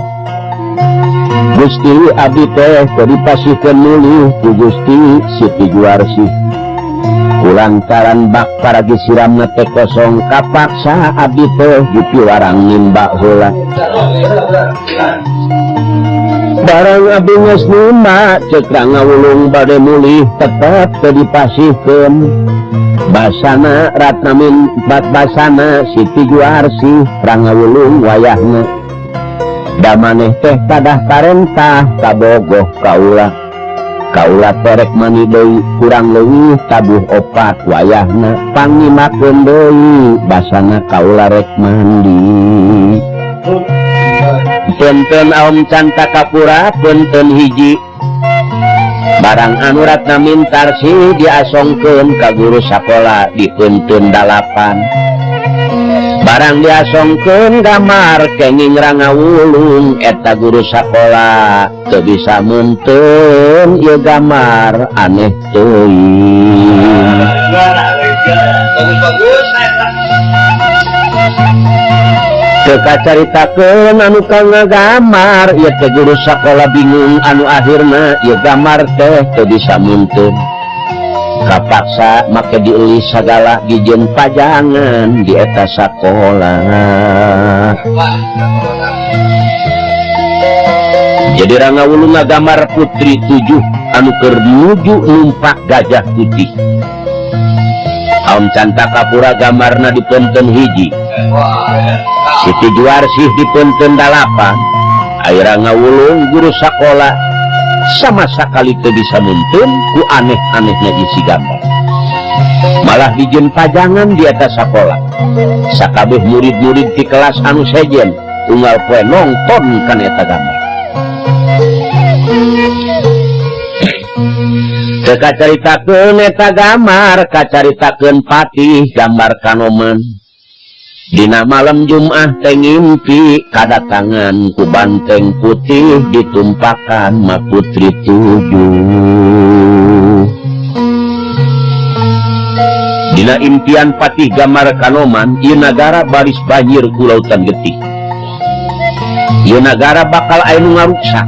Gusti abdi teh teu dipasihkeun mulih ku Gusti Siti Juarsih. Kulantaran bak paragi siramna teh kosong kapaksa abdi teh dipiwarang nimba heula. Barang abdi geus nimba cek Rangawulung bade mulih tetep teu dipasihkeun. Basana Ratnamin basana Siti Juarsih Rangawulung wayahna. da maneh teh kadah parentah kabogoh kaula terek mani deui kurang leuwih tabuh opat wayahna pangimakeun deui basana kaula rek mandi. Punten Om Cantakapura, punten hiji barang anu ratna mintarsi diasongkeun ka guru sakola dipunten 8 barang diasongkeun gamar kenging Rangawulung eta guru sakola teu bisa munten ieu gamar aneh teuing. Kacaritakeun anu kang ngagamar ieu teh guru sakola bingung anu akhirna ieu gamar teh teu bisa munten kapaksa make dieulis sagala dijieun pajangan di eta sakola. Jadi Rangawulung ngagamar putri 7 anu keur nuju numpak gajah putih. Om Cantakapura gamarna dipunten hiji, Siti Juarsih dipunten 8, Ai Rangawulung guru sakola sama sakali teu bisa munten ku aneh-anehna isi gambar. Malah dijieun pajangan di atas sakola. Sakabeh murid-murid di kelas anu sejen unggal poe nongton kan eta gambar. Kacaritakeun eta gambar, kacaritakeun Patih gambar Kanoman. Dina malam Jumat teh ngimpi kadatangan ku banteng putih ditumpakan ma putri 7. Dina impian Patih gambar Kanoman, ieu nagara baris banjir ku lautan getih. Ieu nagara bakal aya nu ngaruksak.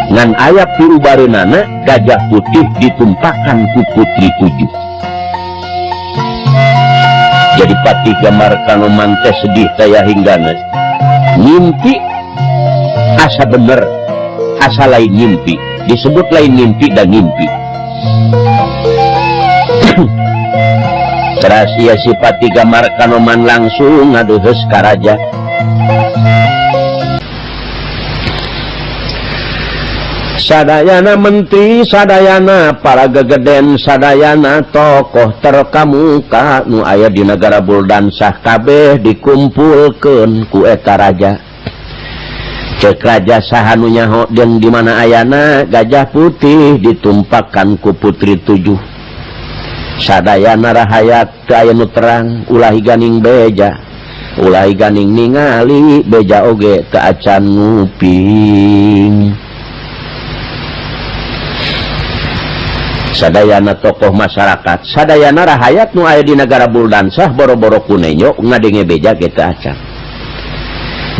Ngan aya pirubareunana gajah putih ditumpakan ku putri 7. Jadi Patih gambar Kanoman teh sedih taya hinggana. Ngimpi asa bener, asa lain ngimpi. Disebut lain ngimpi dan ngimpi. Teras ieu si Patih gambar Kanoman langsung ngaduheus ka raja. Sadayana menteri, sadayana para gegeden, sadayana tokoh terkemuka nu aya di negara Buldansah kabeh dikumpulkeun ku eta raja. Cek raja saha nu nyaho jeung di mana ayana gajah putih ditumpakan ku putri 7. Sadayana rahayat teu aya nu terang ulah ganing beja, ulah ganing ningali beja oge teu acan nguping. Sadayana tokoh masyarakat, sadayana rahayat nu aya di negara Buldansah boro-boro kunenyo ngadenge beja ge teu acan.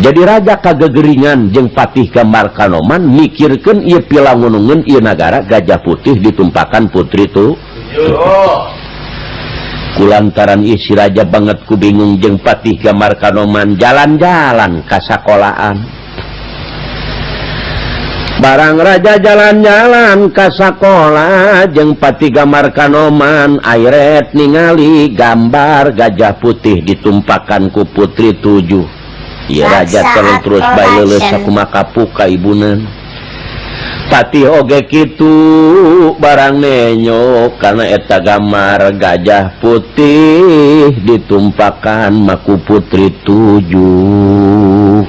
Jadi raja kagegeringan jeung Patih gambar Kanoman mikirkeun ieu pilangunungeun ieu nagara gajah putih ditumpakan putri 7. Kulantaran isi raja banget ku bingung jeung Patih gambar Kanoman jalan-jalan ka sakolaan. Barang raja jalan-jalan ka sakola jeung Patih gambar Kanoman airet ningali gambar gajah putih ditumpakan ku putri 7. Ieu raja terus bae leuleus sakumaha ka ibuneun. Patih oge kitu barang nenyo karena eta gambar gajah putih ditumpakan maku putri 7.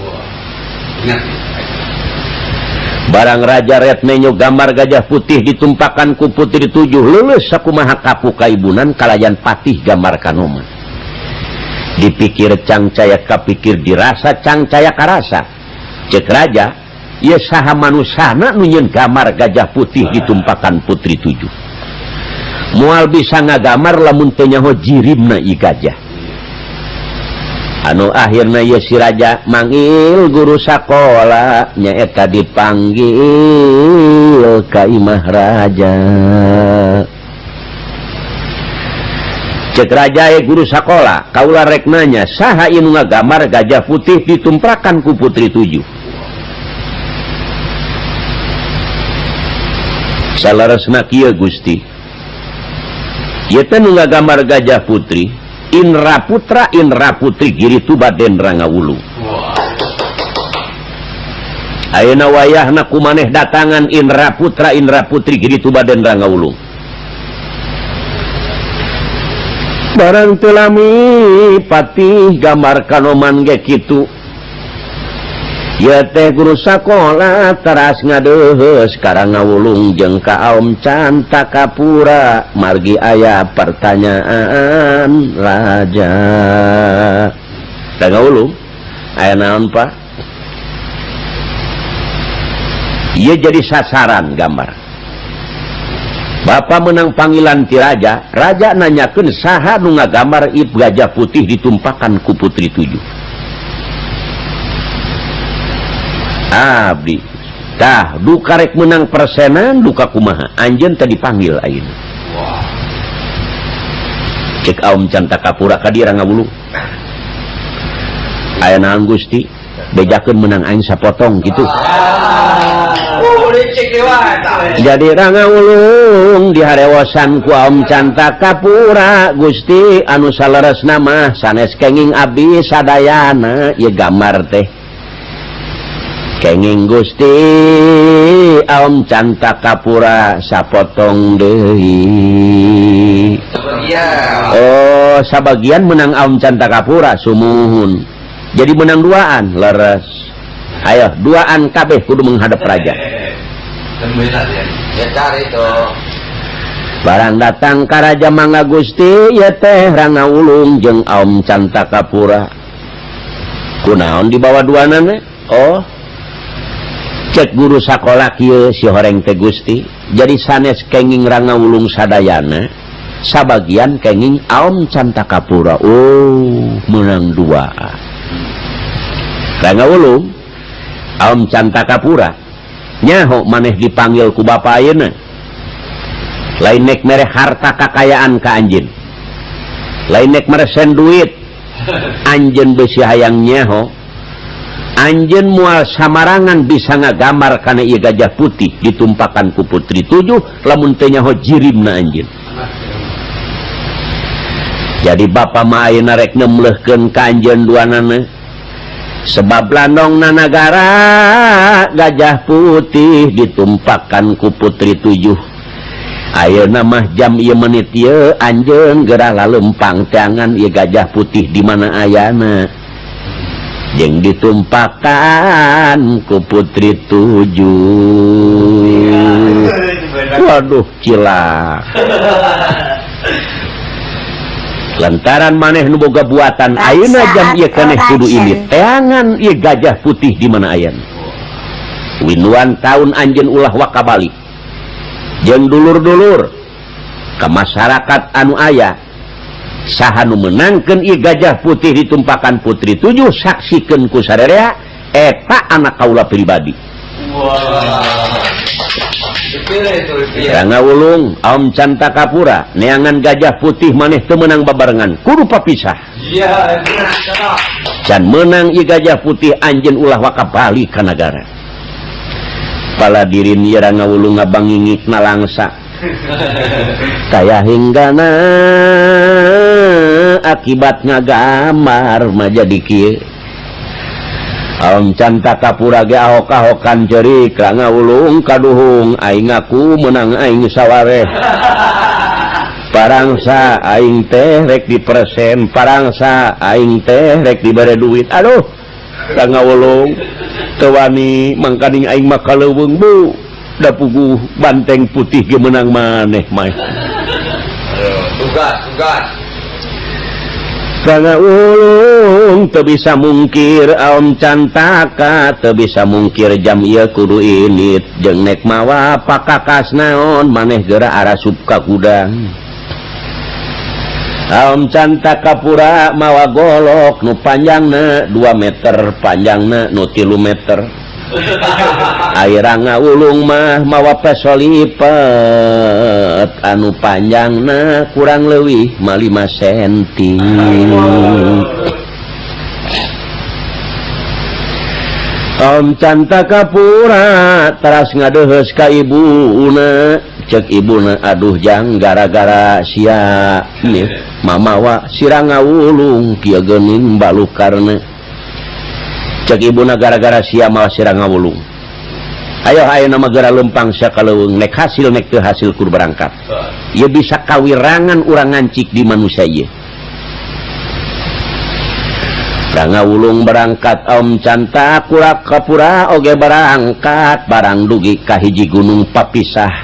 Barang raja ret nenyo gambar gajah putih ditumpakan ku putri 7 leuleus sakumaha kapu kaibunan kalayan Patih gambar Kanoman. Dipikir cangcaya kapikir dirasa cangcaya karasa. Cek raja, ieu saha manusana nu nyieun gambar gajah putih ditumpakan putri 7. Moal bisa ngagamar lamun teu nyaho jirimna ieu gajah. Anu akhirna ieu si raja manggil guru sakola nyaeta dipanggil ka imah raja. Cek raja guru sakola kaula rek nanya saha ieu nu ngagamar gajah putih ditumpakan ku putri 7. Salaresna kieu Gusti. Ieu teh nu ngagambar gajah putri Indra Putra Indra Putri Girituba Den Rangawulung. ayeuna wayahna kumaneh datangan Indra Putra Indra Putri kitu baden Rangaulung barang teu lami patih gambar kanoman ge kitu ya teh guru sakola teras ngadeuheus ka Rangaulung jeung ka Aom Cantakapura margi aya pertanyaan raja Rangaulung aya naon Pak ieu jadi sasaran gambar Bapak menang panggilan ti raja raja nanyakeun saha nu ngagambar ip gajah putih ditumpakan ku putri 7 abdi tah du karek menang persenan duka kumaha anjeun teh dipanggil ayeuna cek Aom Cantakapura ka dieu Rangaulung aya naon Gusti bejakeun menang aing sapotong gitu jadi Rangaulung diharewosan ku Aom Cantakapura Gusti anu saleresna mah sanes kenging abdi sadayana ieu gambar teh kenging Gusti Aom Cantakapura sapotong deui oh sabagian menang Aom Cantakapura sumuhun jadi menang duaan leres ayo duaan kabeh kudu menghadap raja barang datang ka raja mangga Gusti ya teh Rangaulung jeung Aom Cantakapura kunaon dibawa duanana oh cek guru sakola kieu si horeng teh Gusti jadi sanes kenging Rangaulung sadayana sabagian kenging Aom Cantakapura oh menang dua Rangaulung Aom Cantakapura nyaho maneh dipanggil ku bapa ayeuna lain nek mere harta kakayaan ka anjeun lain nek mere sen duit anjeun beusi hayang nyaho anjeun moal samarangan bisa ngagambar kana ieu gajah putih ditumpakan ku putri 7 lamun teu nyaho jirimna anjeun jadi bapa mah ayeuna rek nemleuhkeun ka anjeun duanana sebab landongna nagara gajah putih ditumpakan ku putri 7 ayeuna mah jam ieu menit ieu anjeun geura lalempang teangan ieu gajah putih di mana ayana jeung ditumpakan ku putri 7 waduh cilak lantaran maneh nu boga buatan ayeuna jam ieu keneh kudu ini teangan ieu gajah putih di mana ayana winuan taun anjeun ulah wakabali jeung dulur-dulur ka masyarakat anu aya saha nu menangkeun ieu gajah putih ditumpakan putri 7 saksikeun ku sadarea eta anak kaula pribadi Rangaulung Aom Cantakapura neangan gajah putih maneh teu meunang babarengan kudu papisah can menang ieu gajah putih anjeun ulah wakabali ka nagara pala dirin ieu Rangaulung ngabangingikna langsa kaya hinggana akibat ngagambar mah jadi kieu Aom Cantakapura ge ahok-ahokan cerik Rangaulung kaduhung aing aku menang aing sawareh parangsa aing teh rek dipersen parangsa aing teh rek dibere duit aduh Rangaulung teu wani mangkaning aing mah kaleuweung bu da puguh banteng putih ge menang maneh mah tugas Rangaulung teu bisa mungkir Aom Cantaka teu bisa mungkir jam ieu kudu init jeung nek mawa pakakas naon maneh geura arasup ka gudang Aom Cantakapura mawa golok nu panjangna 2 meter panjangna nu 3 meter Ai Rangaulung mah mawa pesolipet anu panjangna kurang leuwih 5 senti. Aom Cantakapura teras ngadeuheus ka ibuna, cek ibuna aduh jang gara-gara sia ieu mamawa si Rangaulung kieu geuning balukarna. Cek ibuna gara-gara sia mawa si Rangaulung ayo nama gara lempang sakaleuweung nek hasil nek teu hasil kudu berangkat ieu bisa kawirangan urang ngancik di manusia ieu ngawulung berangkat Om Canta kura kapura oge berangkat barang dugi ka hiji gunung papisah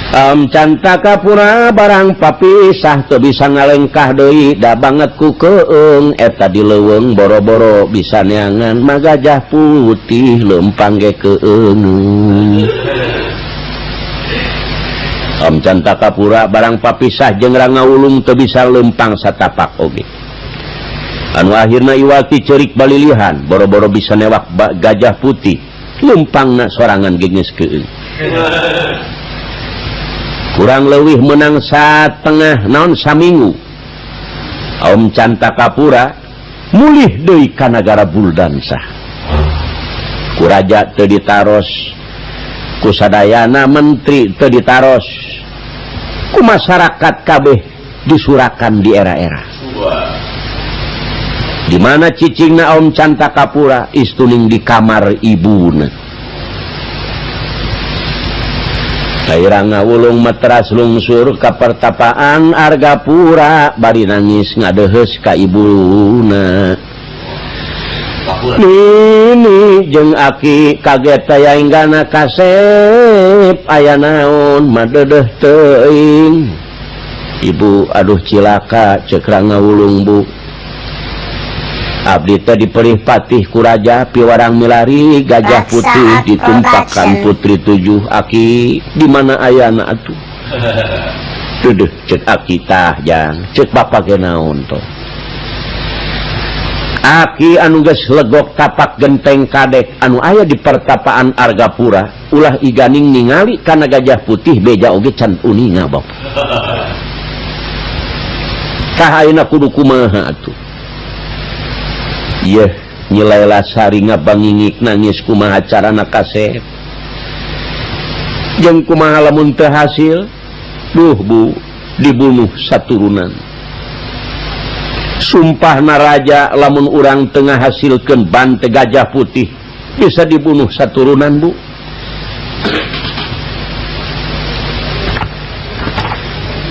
Om Canta kapura barang papisah teu bisa ngalengkah deui da banget ku keung eta di leuweung boro-boro bisa neangan magajah putih lempang ge keung Om Canta kapura barang papisah jeung ngawulung teu bisa lempang satapak oge anu akhirna iwati cerik balilihan boro-boro bisa newak gajah putih lempangna sorangan geus keung kurang leuwih menang satengah naon saminggu Om Canta kapura mulih deui ka nagara Buldansah ku raja teu ditaros ku sadayana menteri teu ditaros ku masyarakat kabeh disurakan di era-era di mana cicingna Om Canta kapura istuning di kamar ibuna Daerah ngawulung matras lungsur ka pertapaan Argapura bari nangis ngadeheus ka ibuna Nini jeung Aki kaget aya enggana kasep aya naon madedeh teuing Ibu aduh cilaka ceuk ngawulung Bu abdi teh diperih patih ku raja piwarang milari gajah putih ditumpakan putri 7 Aki di mana ayana atuh tuduh cek Aki tah jang cek bapak ge naon to Aki anu geus legok tapak genteng kadek anu aya di pertapaan Argapura ulah iganing ningali kana gajah putih beja oge can uninga bapak kahayeuna kudu kumaha atuh Yeh, Nyilaila Sari ngabangingik nangis kumaha carana kasep jeung kumaha lamun teu hasil duh Bu dibunuh saturunan sumpahna raja lamun urang teu ngahasilkeun bante gajah putih bisa dibunuh saturunan Bu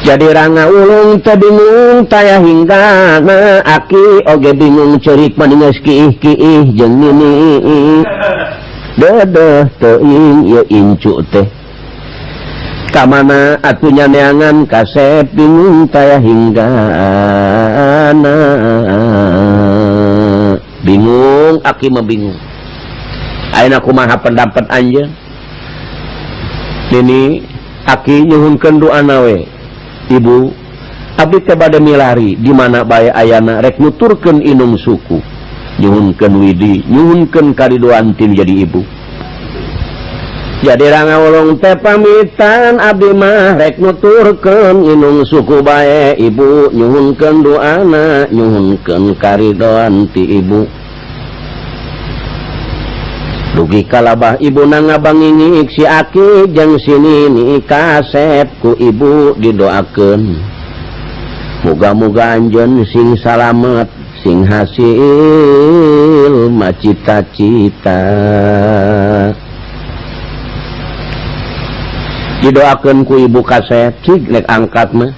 jadi ranga ulung teh bingung taya hinggana Aki oge bingung cerik maningeus kiih-kiih jeung nini dedeh teuing ieu incu teh kamana atunya neangan kasep bingung taya hinggana bingung Aki mah bingung ayeuna kumaha pendapat anjeun nini Aki nyuhunkeun doana we Ibu, abdi teh bade milari di mana bae ayana rek nuturkeun inung suku. Nyuhunkeun widi, nyuhunkeun karidoan tim jadi ibu. Jadi rangawulung teh pamitan abdi mah rek nuturkeun inung suku bae ibu, nyuhunkeun doana, nyuhunkeun karidoan ti ibu. Dugi kalabah ibu ngabangingik si Aki jeung si Nini kasep ku ibu didoakeun muga-muga anjeun sing salamet sing hasil macita-cita didoakeun ku ibu kasep cik nek angkat mah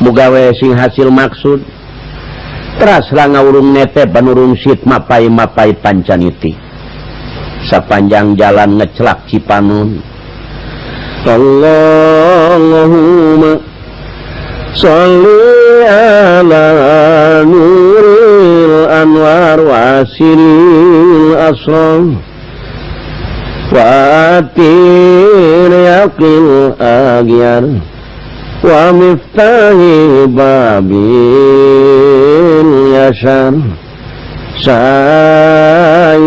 muga we sing hasil maksud teras rangawulung nete panurung sit mapai-mapai pancaniti sepanjang jalan ngecelak Cipanun Allahumma sholli ala nuril anwar wasilil asram wa atir yaqil agyar wa miftahi babil yashar Sayyidina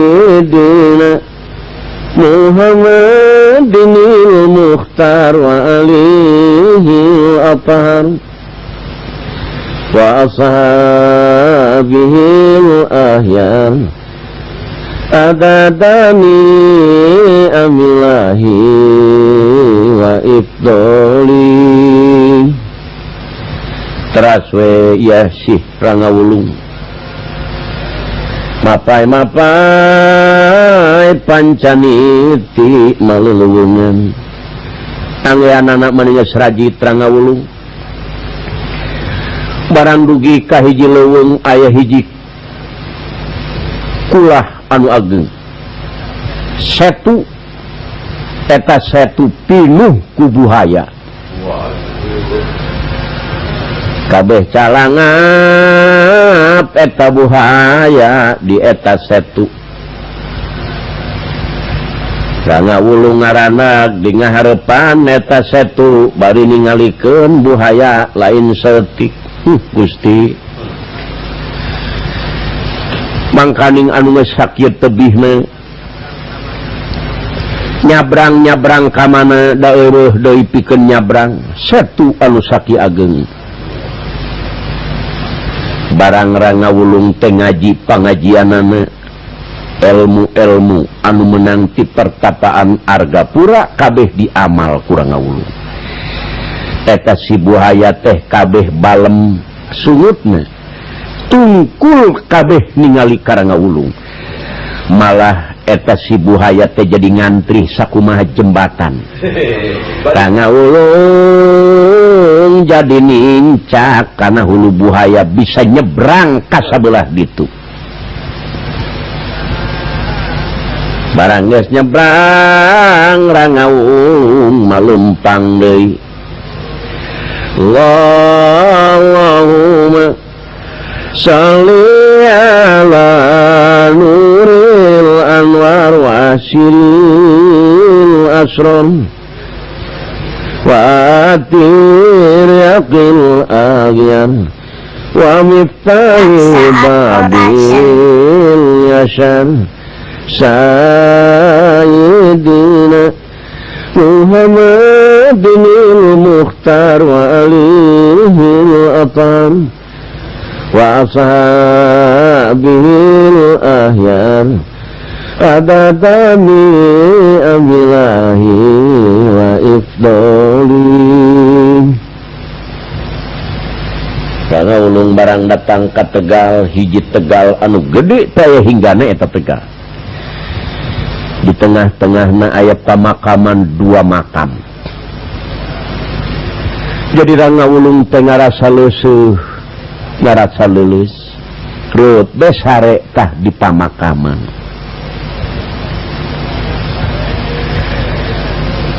Muhammadinil Mukhtar wa alihil athar wa ashabihil ahyar adadani amilahi wa ifdoli teraswe yasih rangawulung mapai pancaniti maluluwungan anggean anak maninges raji Trangawulung barang dugi ka hiji leuweung aya hiji kulah anu ageng setu eta setu pinuh ku buhaya kabeh calangap eta buhaya di eta setu Trangawulung ngaranna di ngaharepan eta setu bari ningalikeun buhaya lain setik Gusti mangkaning anu geus sakieu tebihna nyabrang ka mana daerah deui pikeun nyabrang setu anu saki ageng barang Rangawulung teh ngaji pangajianana ilmu-ilmu anu menang ti pertapaan Argapura kabeh diamal ku Rangawulung eta si buhaya teh kabeh balem sungutna tungkul kabeh ningali ka Rangawulung malah eta si buhaya teh jadi ngantri sakumaha jembatan Rangawulung jadi nincak karena hulu buhaya bisa nyebrang ka sabelah ditu barang geus nyebrang Rangawulung malumpang deui Allahumma shalli ala nuril anwar wasil asron wa atir yaqil agyan wa miftahil babil yashan sayyidina Muhammadinil mukhtar wa alihil atam wa ashabihil ahyar adadami amilahi wa ifdoli Rangawulung barang datang ka Tegal hiji Tegal anu gede taya hinggana eta Tegal di tengah-tengahna aya pamakaman dua makam jadi Rangawulung teh ngarasa leuseuh ngarasa leuleus reut besare tah di pamakaman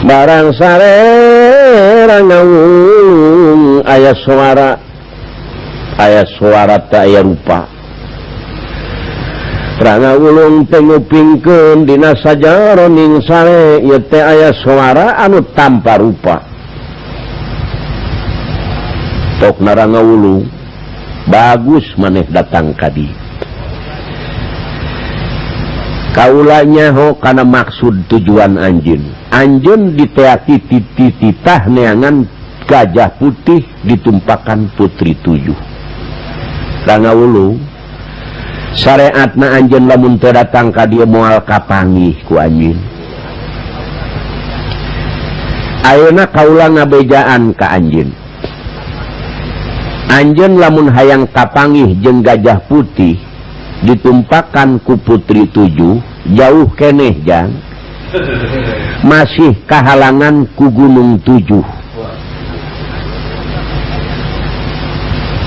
barang sare Rangawulung aya suara teh aya rupa Rangawulung teh ngupingkeun dina sajaro ning sare ieu teh aya suara anu tanpa rupa tokna Rangawulung bagus maneh datang ka dieu kaula nyaho kana maksud tujuan anjeun diteaki titah neangan gajah putih ditumpakan putri 7 Rangawulung syariatna anjeun lamun teu datang ka dieu moal kapanggih ku anjeun ayeuna kaula ngabejaan ka anjeun lamun hayang kapanggih jeung gajah putih ditumpakan ku putri 7 jauh keneh jang masih kahalangan ku gunung 7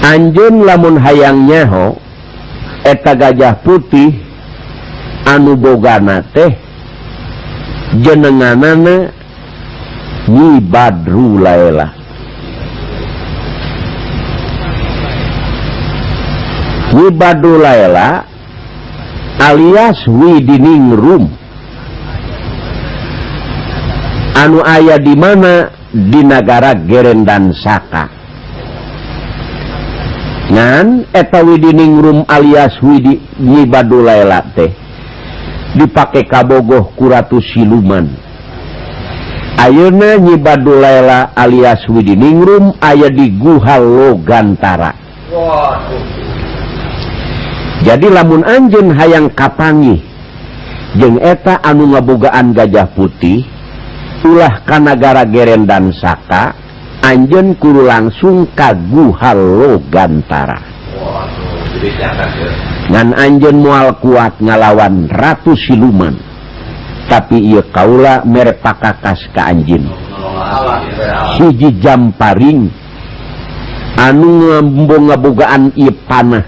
anjeun lamun hayang nyaho eta gajah putih anu bogana teh jenenganana Nyi Badru Laila Nyi Badru Laila alias Widiningrum anu aya di mana di negara Gerendansaka ngan eta Widiningrum alias Nyi Badru Laila teh dipake kabogoh ku Ratu Siluman ayeuna Nyi Badru Laila alias Widiningrum aya di Guha Logantara jadi lamun anjeun hayang kapanggih jeung eta anu ngabogaan gajah putih ulah ka nagara Gerendansaka anjeun kudu langsung ka Guha Logantara ngan anjeun moal kuat ngalawan ratu siluman tapi ieu kaula mere pakakas ka anjeun hiji jamparing anu ngabogaan ieu panah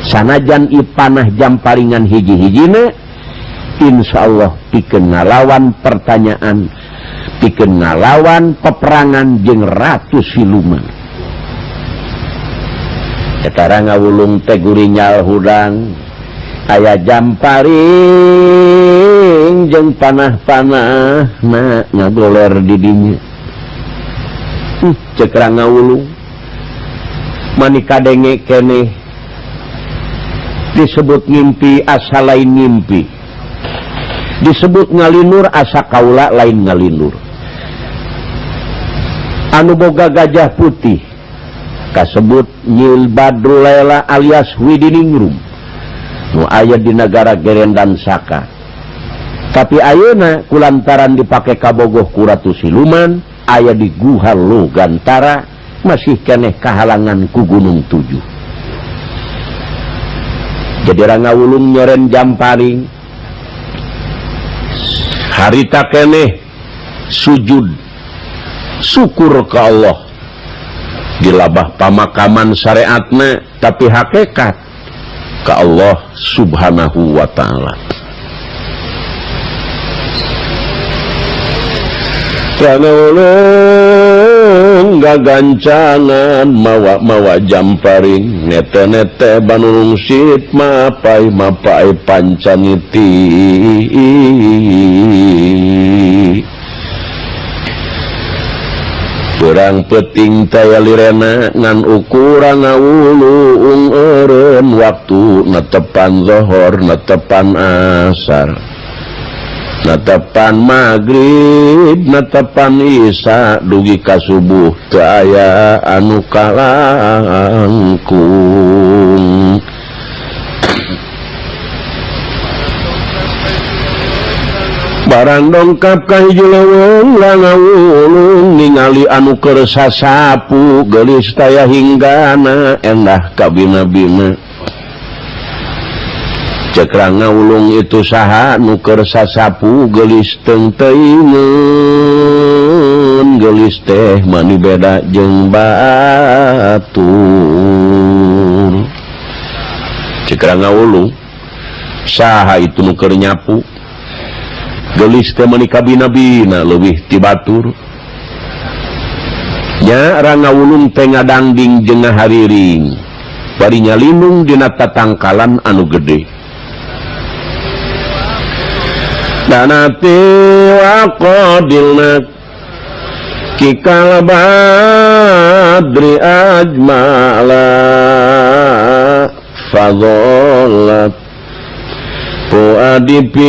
sanajan ieu panah jamparingan hiji-hijina insyaallah pikeun ngalawan pertanyaan pikeun ngalawan peperangan jeung ratu siluman. Sekarang ngawulung teh gurinyal hudang aya jamparing jeung panah-panah ngagoler di dinya cekrang ngawulung mani kadenge keneh disebut ngimpi asa lain ngimpi disebut ngalinur asa kaula lain ngalinur anu boga gajah putih kasebut Nyil Badrul Laila alias Widiningrum nu aya di negara Gerendan Saka tapi ayeuna kulantaran dipake kabogoh ku Ratu Siluman aya di Guha Logantara masih keneh kahalangan ku Gunung Tujuh jadi rangawulung nyoren jamparing harita keneh sujud syukur ke Allah dilabah pamakaman syariatna tapi hakikat ke Allah subhanahu wa ta'ala kana ulun gagancangan mawa jamparing nete banulung sit mapai pancaniti kurang peting taya lirena ngan ukuran ngawulung eureun waktu netepan zuhur netepan asar netepan maghrib netepan isya dugi ka subuh teu aya anu kalangkung barang dongkap ka hiji leuweung ngawulung ningali anu keur sasapu geulis taya hinggana endah ka bina-bina cekrang ngawulung itu saha nu keur sasapu geulis teung teuingeun geulis teh mani beda jeung batur cekrang ngawulung saha itu nu keur nyapu gelis teh mani kabina-bina leuwih ti batur nya rangawulung teh ngadangding jeung ngahariring bari nyalindung dina tatangkalan anu gede danati waqadilna kikal badri ajmala fadhallat adipil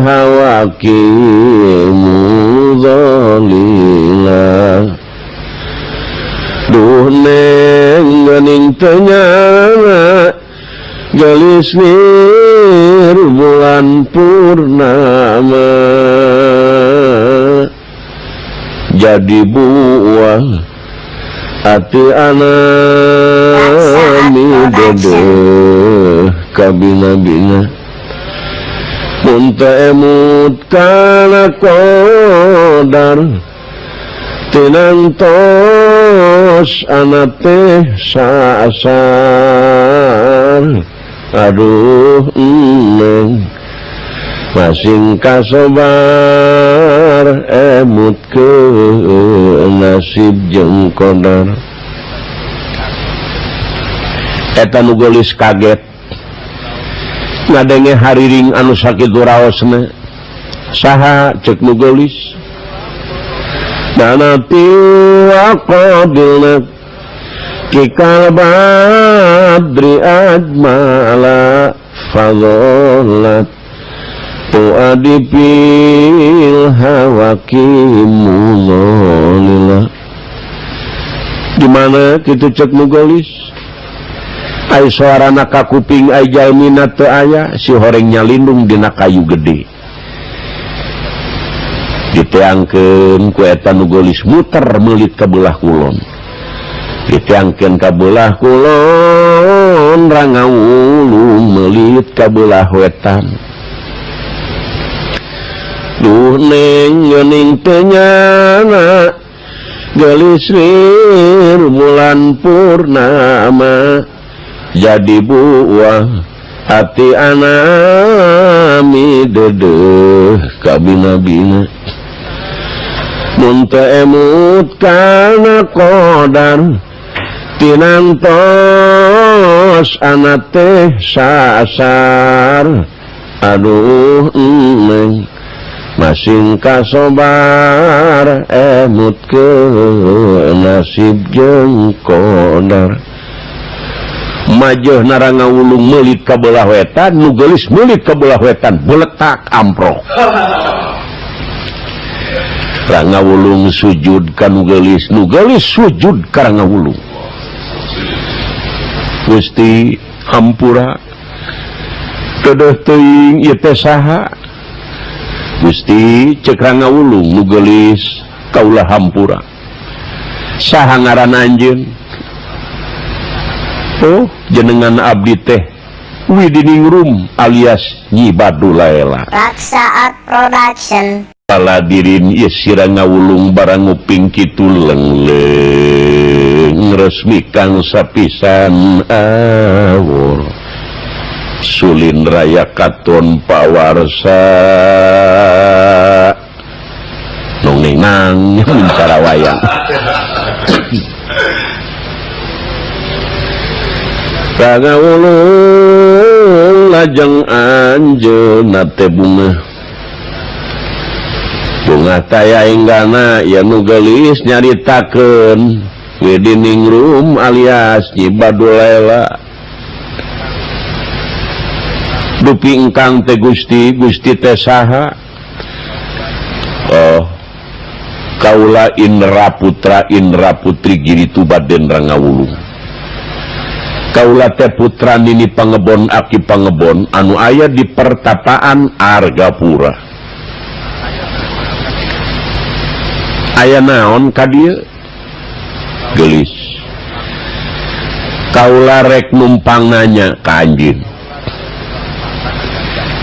hawakimu dhalila duh neng geuning teu nyana gelis nir bulan purnama jadi buah ati anami dede kabina-bina mun teu emut kana qadar tinantos ana teh saasar aduh neng masing kasobar emut ke nasib jeung qadar eta nu geulis kaget ngadenge hariring anu sakitu raosna saha ceuk nu geulis danati waqadilna kikal badri ajmala fadhallat tu adipil hawakimu dhalila dimana kitu ceuk nu geulis ai suarana ka kuping ai jalmina teu aya si horeng nyalindung dina kayu gede diteangkeun ku eta nu geulis muter meulit ka beulah kulon ditiangkeun ka beulah kulon Rangawulung melit ka beulah wetan duh neng geuning teu nyana gelis bulan purnama jadi buah hati anami dedeh ka bina-bina mun teu emut kana qadar tinantos anak teh sasar aduh neng masing kasobar emut ke nasib jeung qadar majeuh Rangawulung meulit ka beulah wetan nu geulis meulit ka beulah wetan beletak amprok Rangawulung sujud ka nu geulis sujud ka Rangawulung Gusti hampura teueuh teuing ieu teh saha Gusti cek Rangawulung nu geulis kaulah hampura saha ngaran anjeun oh jenengan abdi teh Widiningrum alias Nyi Badulaela Raksaat Production paladirin ieu si Rangawulung barang nguping kitu lengleng resmikan sapisan awur sulin raya katon pawarsa nongning nang mincara wayang Rangawulung lajeng anjeunna teh bunga taya enggana ya nu geulis nyaritakeun Widiningrum alias Nyi Badulaela dupi engkang teh Gusti teh saha oh kaula Indra putra Indra putri Giritu Baden Rangawulung kaula teh putra nini pangebon aki pangebon anu aya di pertapaan Argapura aya naon ka dieu geulis kaula rek numpang nanya ka anjeun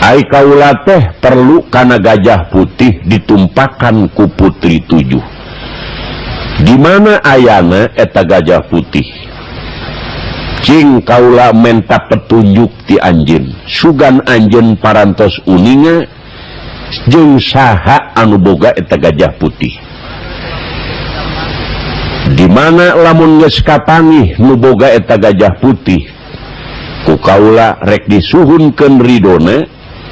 ai kaula teh perlu kana gajah putih ditumpakan ku putri 7 di mana ayana eta gajah putih cing kaula menta petunjuk ti anjeun sugan anjeun parantos uninga jeung saha anu boga eta gajah putih di mana lamun geus kapangih nu boga eta gajah putih ku kaula rek disuhunkeun ridona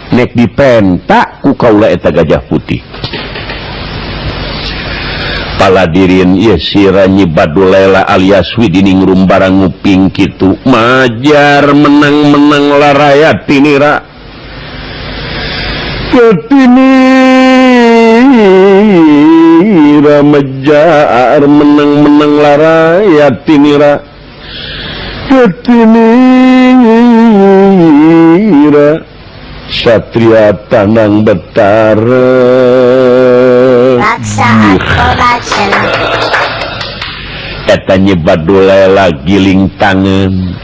nek dipenta ku kaula eta gajah putih paladirin ieu si Nyi Badulaela alias Widiningrum barang nguping kitu majar menang-menang laraya tinira tinira majar menang-menang laraya tinira tinira satria tanang betara Raksaat Production eta Nyi Badulaela giling tangan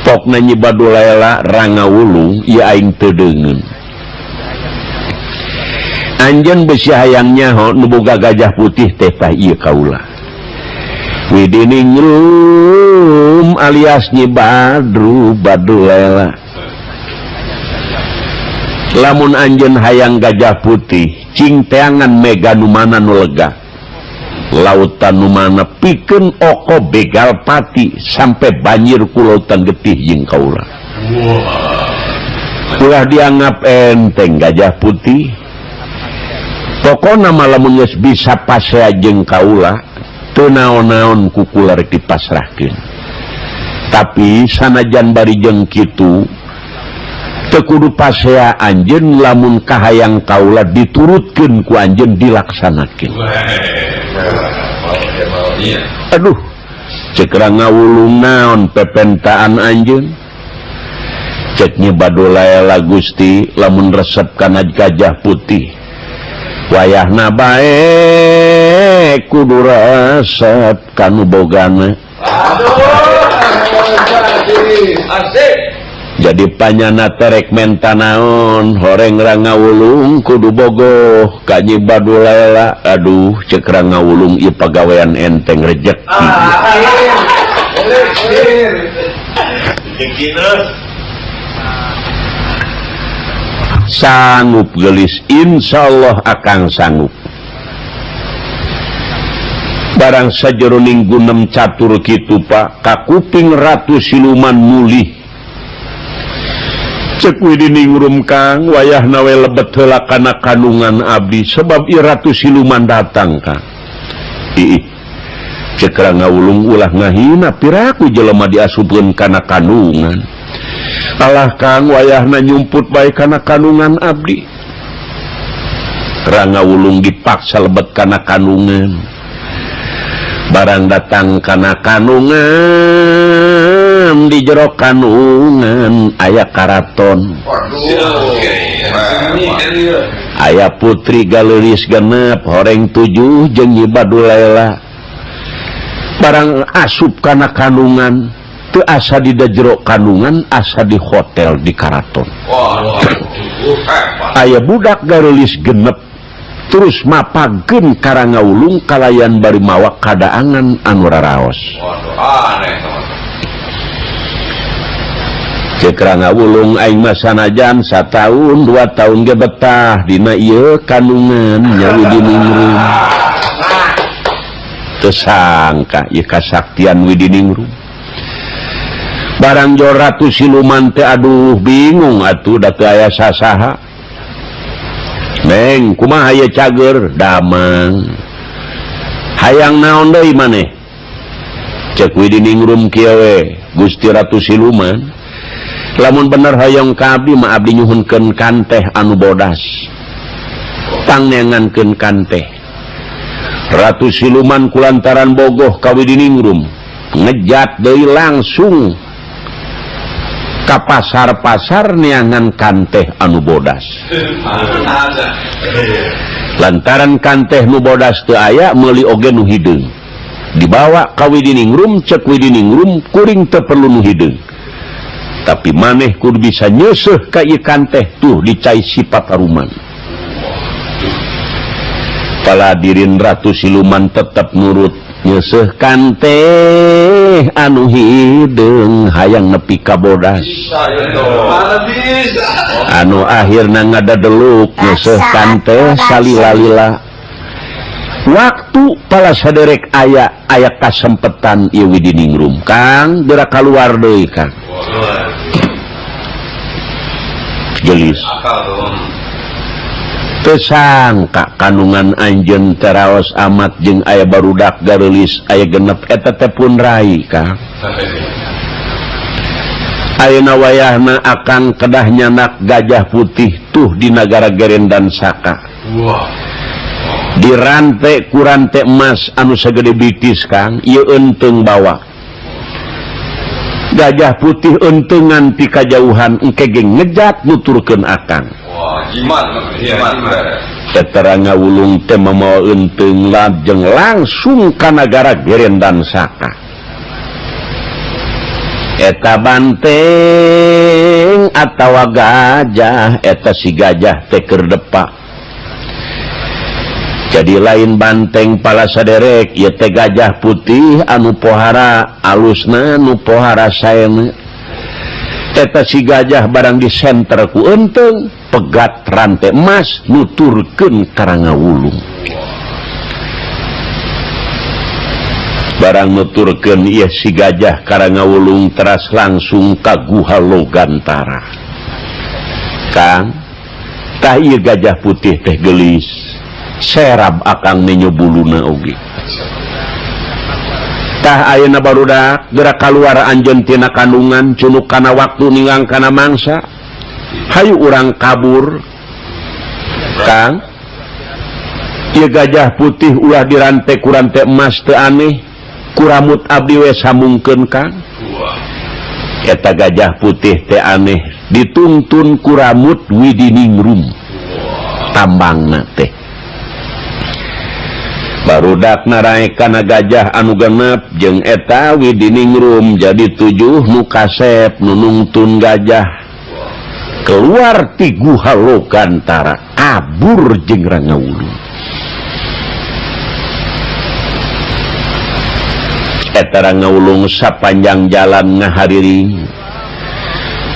pokna Nyi Badulaela Rangawulung ieu aing teu deungeun anjeun beusi hayang nyaho nu boga gajah putih teh tah ieu kaula Widiningrum alias Nyi Badulaela lamun anjeun hayang gajah putih cing teangan mega nu mana nu lega lautan nu mana pikeun oko begal pati sampai banjir ku lautan getih jeung kaula ulah dianggap enteng gajah putih pokona malamun geus bisa pasea jeung kaula teu naon-naon ku kula rek dipasrahkeun tapi sanajan bari jeung kitu teu kudu pasea anjeun lamun kahayang kaula diturutkeun ku anjeun dilaksanakeun aduh cek Rangawulung naon pepentaan anjeun cek Nyi Badulaela Gusti lamun resep kana gajah putih wayahna bae kudu resep kanu bogana. Jadi panyana terek menta naon horeng rangawulung kudu bogoh kanyi badulela. Aduh cek rangawulung ieu pagawean enteng rejeki. Sanggup gelis, insyaallah akang sanggup. Barang sajeroning gunem catur kitu Pak, kakuping Ratu Siluman mulih. Cek widiningrum Kang, wayahna we lebet heula kana kandungan abdi sebab ieu Ratu Siluman datang Kang. Ih, cek rangawulung ulah ngahina piraku jelema diasupkeun kana kandungan. Alah Kang, wayahna nyumput bae kana kandungan abdi. Rangawulung dipaksa lebet kana kandungan. Barang datang kana kandungan, di jero kandungan aya karaton. Aya putri galeulis genep horeng 7 jeung Nyi Badulela. Barang asup kana kandungan teu asa di jero kandungan, asa di hotel di karaton. Aya budak galeulis genep terus mapageun karangawulung kalayan bari mawa kadaangan anu raraos. Cek rangawulung aing mah sanajan 1 tahun 2 tahun ge betah dina ieu kandungan nya Widiningrum. Teu sangka ieu kasaktian Widiningrum. Barang jor Ratu Siluman teh aduh bingung atuh da teu aya sasaha. Neng, kumaha aya cager? Damang. Hayang naon deui maneh? Cek Widiningrum kieu we, Gusti Ratu Siluman. Lamun bener hayang ka abdi mah abdi nyuhunkeun kanteh anu bodas. Pangnengankeun kanteh. Ratu Siluman kulantaran bogoh ka Widiningrum, ngejat deui langsung ka pasar-pasar neangan kanteh anu bodas. Lantaran kanteh nu bodas teu aya meuli oge nu hideung. Dibawa ka Widiningrum, cek Widiningrum kuring teu perlu nu hideung. Tapi maneh kudu bisa nyeuseuh ka ieu kanteh tuh dicai sifat aruman. Paladirin Ratu Siluman tetep nurut nyeuseuh kanteh anu hideung hayang nepi ka bodas. Anu akhirna ngadadeluk nyeuseuh kanteh salila-lila. Waktu pala saderek aya kasempetan ieu Widiningrum. Kang, geura kaluar deui Kang. Gelis. Teu sangka kandungan anjeun teraos amat jeung aya barudak gareulis aya genep eta teh pun rai Kang. Ayeuna wayahna akang kedah nyanak gajah putih tuh di nagara Gerendan Saka. Dirante ku rante emas anu sagede bitis Kang, ieu enteung bawa. Gajah putih enteungan ti kajauhan engke ge ngejat nuturkeun akang. Jimat. Rangawulung teh mamawa enteung lajeng langsung ka nagara Gerendan Saka. Eta banteng atawa gajah, eta si gajah teh keur depa. Jadi lain banteng pala saderek, ieu teh gajah putih anu pohara alusna, anu pohara saena. Eta si gajah barang disenter ku enteung, pegat rante emas nuturkeun ka Rangawulung. Barang nuturkeun ieu si gajah ka Rangawulung teras langsung ka Guha Logantara. Kang, tah ieu gajah putih teh gelis. Serab akang menyo buluna oge. Tah ayeuna barudak geura kaluar anjeun tina kandungan cunuk kana waktu ninggang kana mangsa. Hayu urang kabur. Kang, ieu gajah putih ulah dirante ku rante emas teu aneh. Ku rambut abdi we samungkeun Kang. Eta gajah putih teh aneh dituntun ku rambut Widiningrum. Tambangna teh barudak naraek kana gajah anu genep jeung eta widiningrum jadi 7 nu kasep nu nungtun gajah keluar ti guha Logantara kabur jeung Rangawulung. Eta Rangawulung sapanjang jalan ngahariring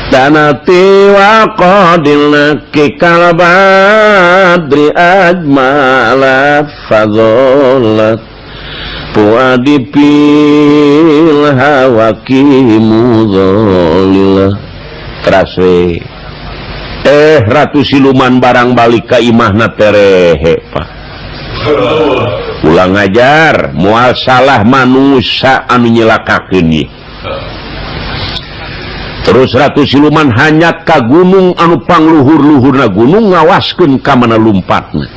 tanati wa qadilna kikal badri ajmala fadholat puadi pil hawaki mudholilah terase Ratu Siluman barang balik ka imahna terehe Pak ulang ajar moal salah manusia anu nyelakakeun ieu. Terus Ratu Siluman hanya ka gunung anu pangluhur-luhurna gunung ngawaskeun ka mana lumpatna.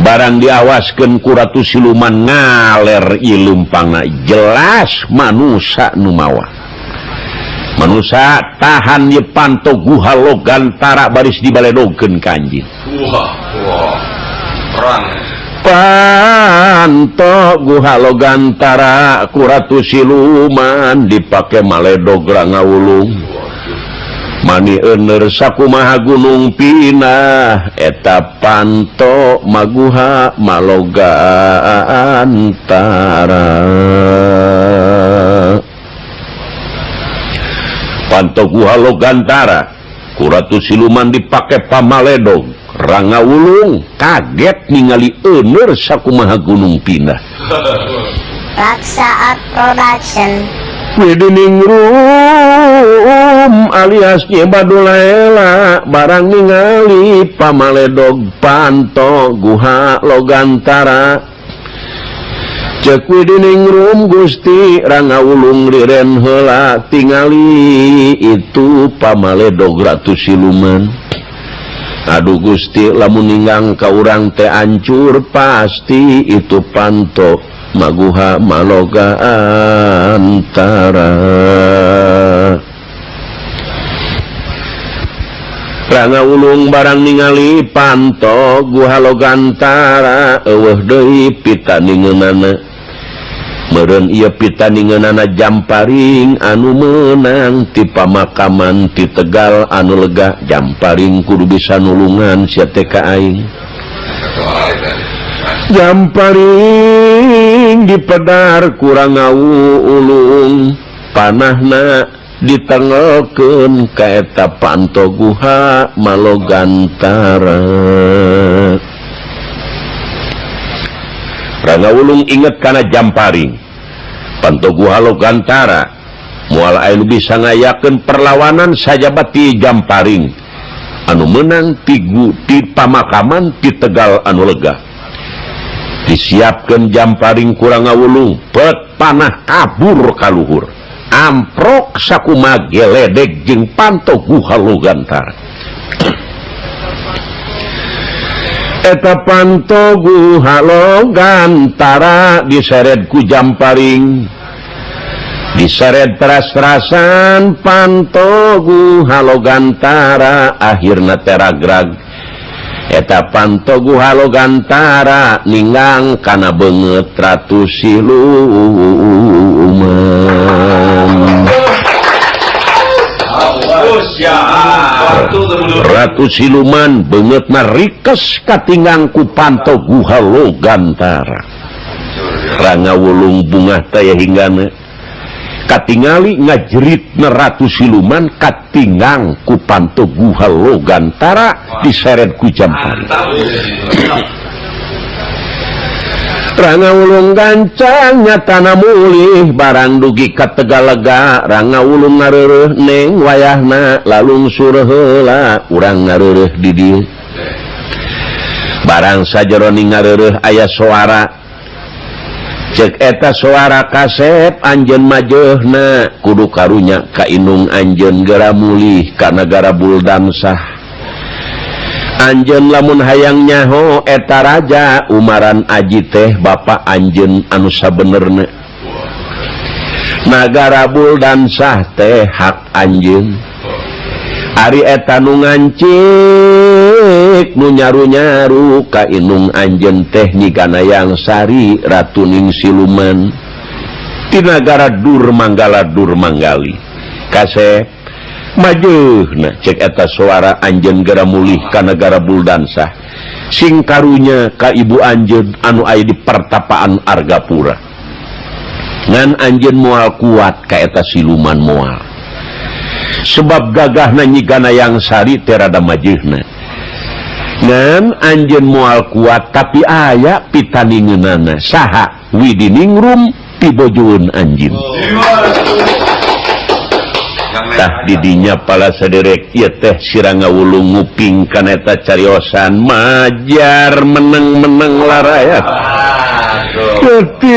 Barang diawaskeun ku Ratu Siluman ngaler ieu leumpangna jelas manusia nu mawa. Manusia tahan ieu panto guha Logantara baris dibaledogkeun ka anjeun. Panto guha Logantara ku Ratu Siluman dipake maledog Rangawulung mani euneur sakumaha gunung pinah eta panto maguha Malogantara. Panto guha Logantara ku Ratu Siluman dipake pamaledog Rangawulung kaget ningali euneur sakumaha gunung pindah. Raksaat Production. Widiningrum alias Badulaela barang ningali pamaledog panto guha Logantara. Cek Widiningrum Gusti Rangawulung liren heula tingali itu pamaledog Ratu Siluman. Aduh Gusti lamun ninggang ka urang teh ancur pasti itu panto maguha Malogantara. Rangawulung barang ningali panto guha Logantara eueuh deui pitaningeunana. Meureun ieu pitaningeunana Jamparing anu meunang ti pamakaman ti Tegal anu lega. Jamparing kudu bisa nulungan sia teh ka aing. Jamparing dipedar ku Rangawulung panahna ditengelkeun ka eta panto guha Malogantara. Rangawulung inget kana Jamparing panto guha Logantara moal aya nu bisa ngayakeun perlawanan sajabat ti Jamparing anu menang ti pamakaman ti Tegal anu lega. Disiapkeun Jamparing ku Rangawulung pet panah kabur ka luhur amprok sakumaha geledeg jeung panto guha Logantara. Eta panto guha Logantara diseret ku Jamparing diseret teras-terasan panto guha Logantara akhirna teragrag. Eta panto guha Logantara ninggang kana beungeut Ratu Siluman. Ratu Siluman beungeutna rikes katinggang ku panto guha Logantara. Rangawulung bungah teh hinggana katingali ngajeritna Ratu Siluman katinggang ku panto guha Logantara diseret ku Jamparing. Rangawulung gancang nyatana mulih barang dugi ka Tegal lega. Rangawulung ngareureuh neng wayahna lalungsur heula urang ngareureuh di dieu. Barang sajeroning ngareureuh aya suara cek eta suara kasep anjeun majeuhna kudu karunya ka indung anjeun geura mulih ka nagara Buldansah. Anjeun lamun hayang nyaho eta raja umaran aji teh bapa anjeun anu sabenerna. Nagara Buldansah teh hak anjeun. Ari eta nu ngancik nu nyaru-nyaru ka inung anjeun teh nyigana yang sari ratuning siluman ti nagara Durmanggala Durmanggali. Kasep majeuna cek eta suara anjeun gera mulih ka negara Buldansah sing karunya ka ibu anjeun anu aya di pertapaan Argapura. Ngan anjeun moal kuat ka eta siluman moal. Sebab gagahna nyigana yang sari terada majeuna. Ngan anjeun moal kuat tapi aya pitaningeunana saha Widiningrum pibojoeun anjeun. Tah didinya pala saderek ieu teh sirang ngawulung nguping kana eta cariosan majar meneng-meneng larayat. Tinira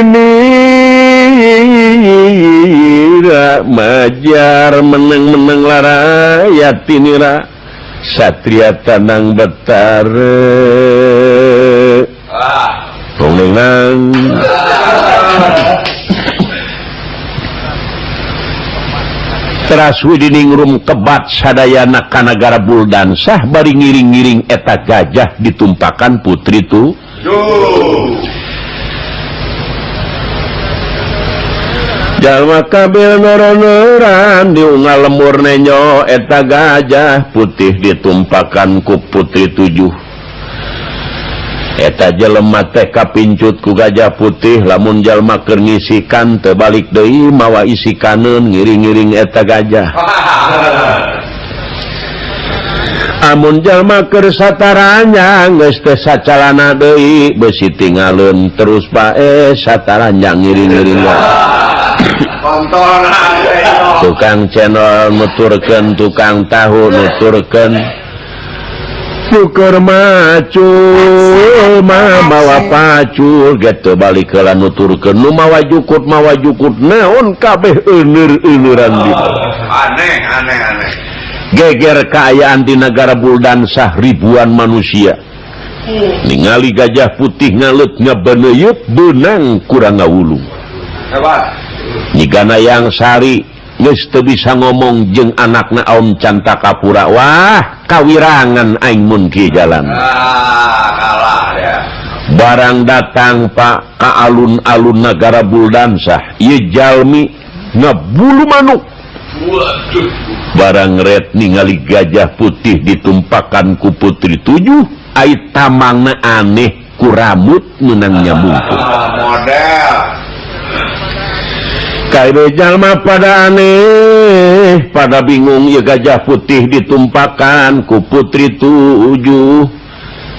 majar meneng-meneng larayat tinira satria tanang betare. Rongenang teras Widiningrum kebat sadayana ka nagara Buldansah bari ngiring-ngiring eta gajah ditumpakan putri tu. Jalma kabeh nora-noran diungal lemur nenyo eta gajah putih ditumpakan ku putri 7. Eta jelema teh kapincut ku gajah putih lamun jalma keur ngisikan teu balik deui mawa isikaneun ngiring-ngiring eta gajah. Amun jalma keur sataranya geus teh sacalana deui beusi tinggalun terus bae sataranya ngiring-ngiring. Tukang channel nuturkeun tukang tahu nuturkeun Tuker macul mawa pacul gitu balik ke nuturkeun nu mawa jukut naon kabeh euneur-euneuran di aneh geger kaayaan di negara Buldansah ribuan manusia ningali gajah putih ngalut ngabeneuyeup beunang kurang ngawulung nyigana yang sari geus teu bisa ngomong jeung anakna Aum Cantakapura. Wah, kawirangan aing mun kieu jalan. Kalah ya. Barang datang Pak ka alun-alun negara Buldansah, ieu jalmi ngabulu manuk. Waduh. Barang red ningali gajah putih ditumpakan ku putri 7, ai tamangna aneh ku rambut meunang nyambungkeun. Model Kaide jalma pada aneh, pada bingung ya gajah putih ditumpakan ku putri 7.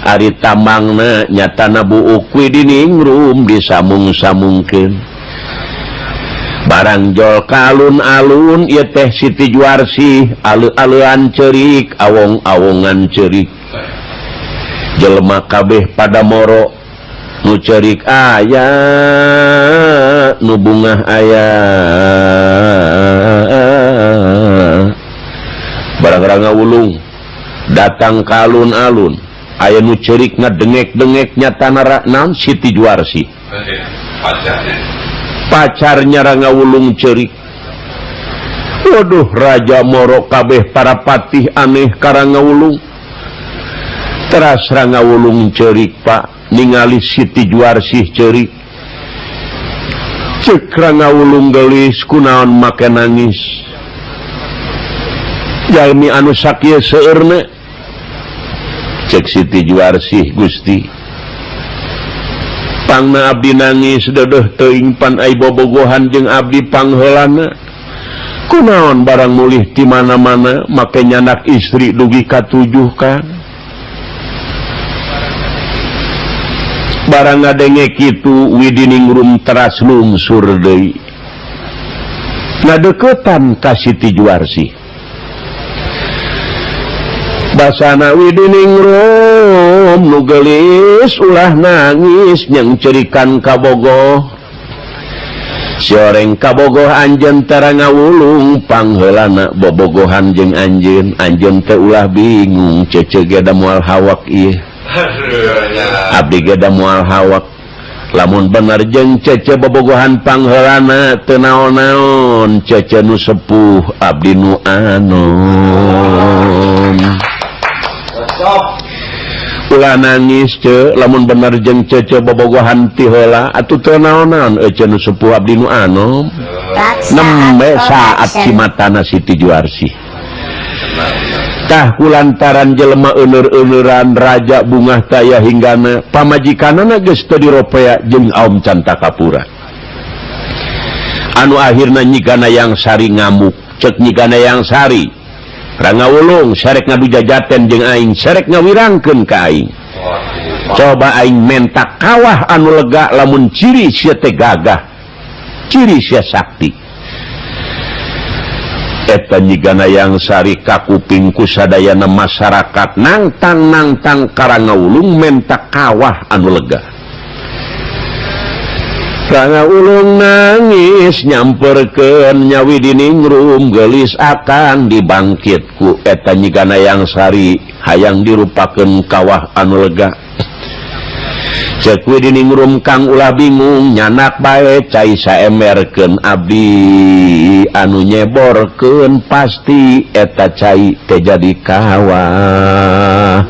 Ari tamangna nyatana buuk Widiningrum disamung-samungkeun. Barang jol ka alun-alun ieu teh Siti Juarsih aleu-aleuan ceurik, awong-awongan ceurik. Jelema kabeh pada moro nu ceurik aya nu bungah aya barang-barang ngawulung datang ka alun-alun aya nu ceurik ngadengek-dengek nyatana naon Siti Juarsih pacarnya Rangawulung ceurik. Waduh raja moro kabeh para patih aneh ka Rangawulung teras Rangawulung ceurik Pak ningali Siti Juarsih ceurik cek Rangawulung gelis kunaon make nangis jalmi anu sakieu seueurna cek Siti Juarsih Gusti pangna abdi nangis dedeh teuing pan ai bobogohan jeung abdi pangheulana kunaon barang mulih ti mana-mana make nyanak istri dugi ka 7 kan barang ngadenge kitu Widiningrum teras lungsur deui ngadeukeutan ka Siti Juarsih basana Widiningrum nu geulis ulah nangis nyang cerikan ka bogoh sioreng ka bogoh anjeun teh Rangawulung pangheulana bobogohan jeung anjeun teh ulah bingung cece ge da moal hawak ieu abdi ge da moal hawak lamun bener jeung cece bobogohan pangheulana teu naon-naon naon cece nu sepuh abdi nu anom ulah nangis ce lamun bener jeung cece bobogohan ti heula atuh teu naon-naon cece nu sepuh abdi nu anom nembe saat cimatana Siti Juarsih tah kulantaran jelema euneur-euneuran raja bungah taya hinggana pamajikanana geus teu diropea jeung Aum Cantakapura anu akhirna nyigana yang sari ngamuk cek nyigana yang sari rangawulung sarek ngadu jajaten jeung aing sarek ngawirangkeun ka aing coba aing mentak kawah anu lega lamun ciri sia teh gagah ciri sia sakti eta nyigana yang sari kakuping ku sadayana masyarakat nangtang karangawulung mentak kawah anu lega karangawulung nangis nyamperkeun Nyawi Diningrum gelis akan dibangkit ku eta nyigana yang sari hayang dirupakeun kawah anu lega cek Diningrum kang ulah bingung nyanak bae cai saemerkeun abdi anu nyeborkeun pasti eta cai teh jadi kawah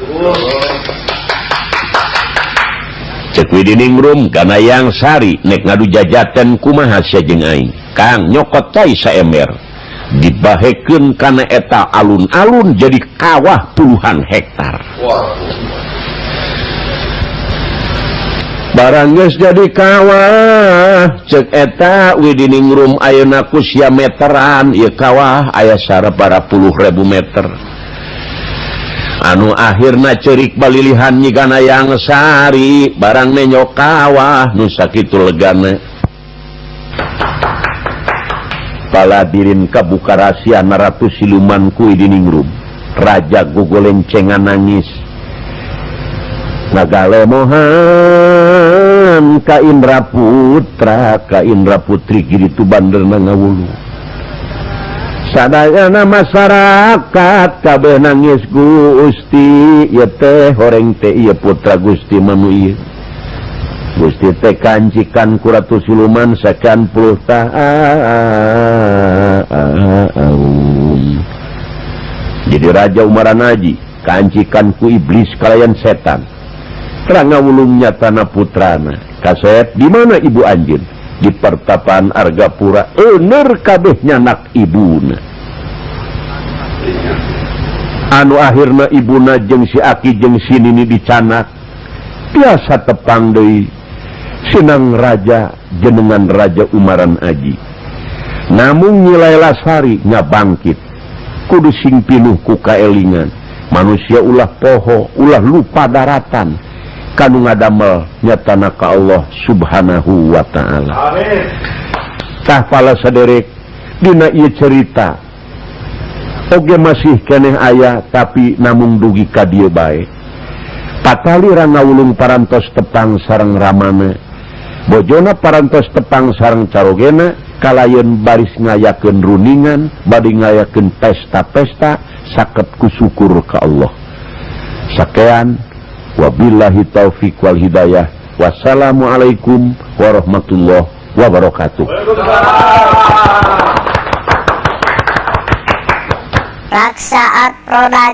cek Diningrum kana yang sari nek ngadu jajaten kumaha sia jeung aing kang nyokot cai saemer dibahekeun kana eta alun-alun jadi kawah puluhan hektar barang geus jadi kawah cek eta Widiningrum ayeuna ku sia meteran ieu kawah aya sarepara 10.000 meter anu akhirna ceurik balilihan nyigana yang sari barang nenyok kawah nu sakitu legana paladirin kabuka rahasia Ratu Siluman ku Widiningrum raja gogolencengan nangis ngagalemohan ka Indra Putra ka Indra Putri kitu banderna ngawulu sadayana masyarakat kabeh nangis Gusti ieu teh horeng teh ieu putra Gusti manu ieu Gusti teh kancikan ku Ratu Siluman sakian puluh tahun jadi raja umaran haji kancikan ku iblis kalayan setan rangawulungnya tanah putrana kaset di mana ibu anjeun di pertapaan Argapura euner kabeh nyanak ibuna anu akhirna ibuna jeung si Aki jeung si Nini dicanak biasa tepang deui sinang raja jenengan raja umaran aji namun Nyilai Lasari ngabangkit kudu sing pinuh ku kaelingan manusia ulah poho ulah lupa daratan kanu ngadamel nyatana ka Allah subhanahu wa ta'ala amin tah pala saderek dina ieu cerita oge masih keneh aya tapi namung dugi ka dieu bae patali rangawulung parantos tepang sareng ramana bojona parantos tepang sareng carogena kalayeun baris ngayakeun runingan bade ngayakeun pesta-pesta saket kusyukur ka Allah sakean wabillahi taufiq wal hidayah wassalamualaikum warahmatullahi wabarakatuh Raksaat Production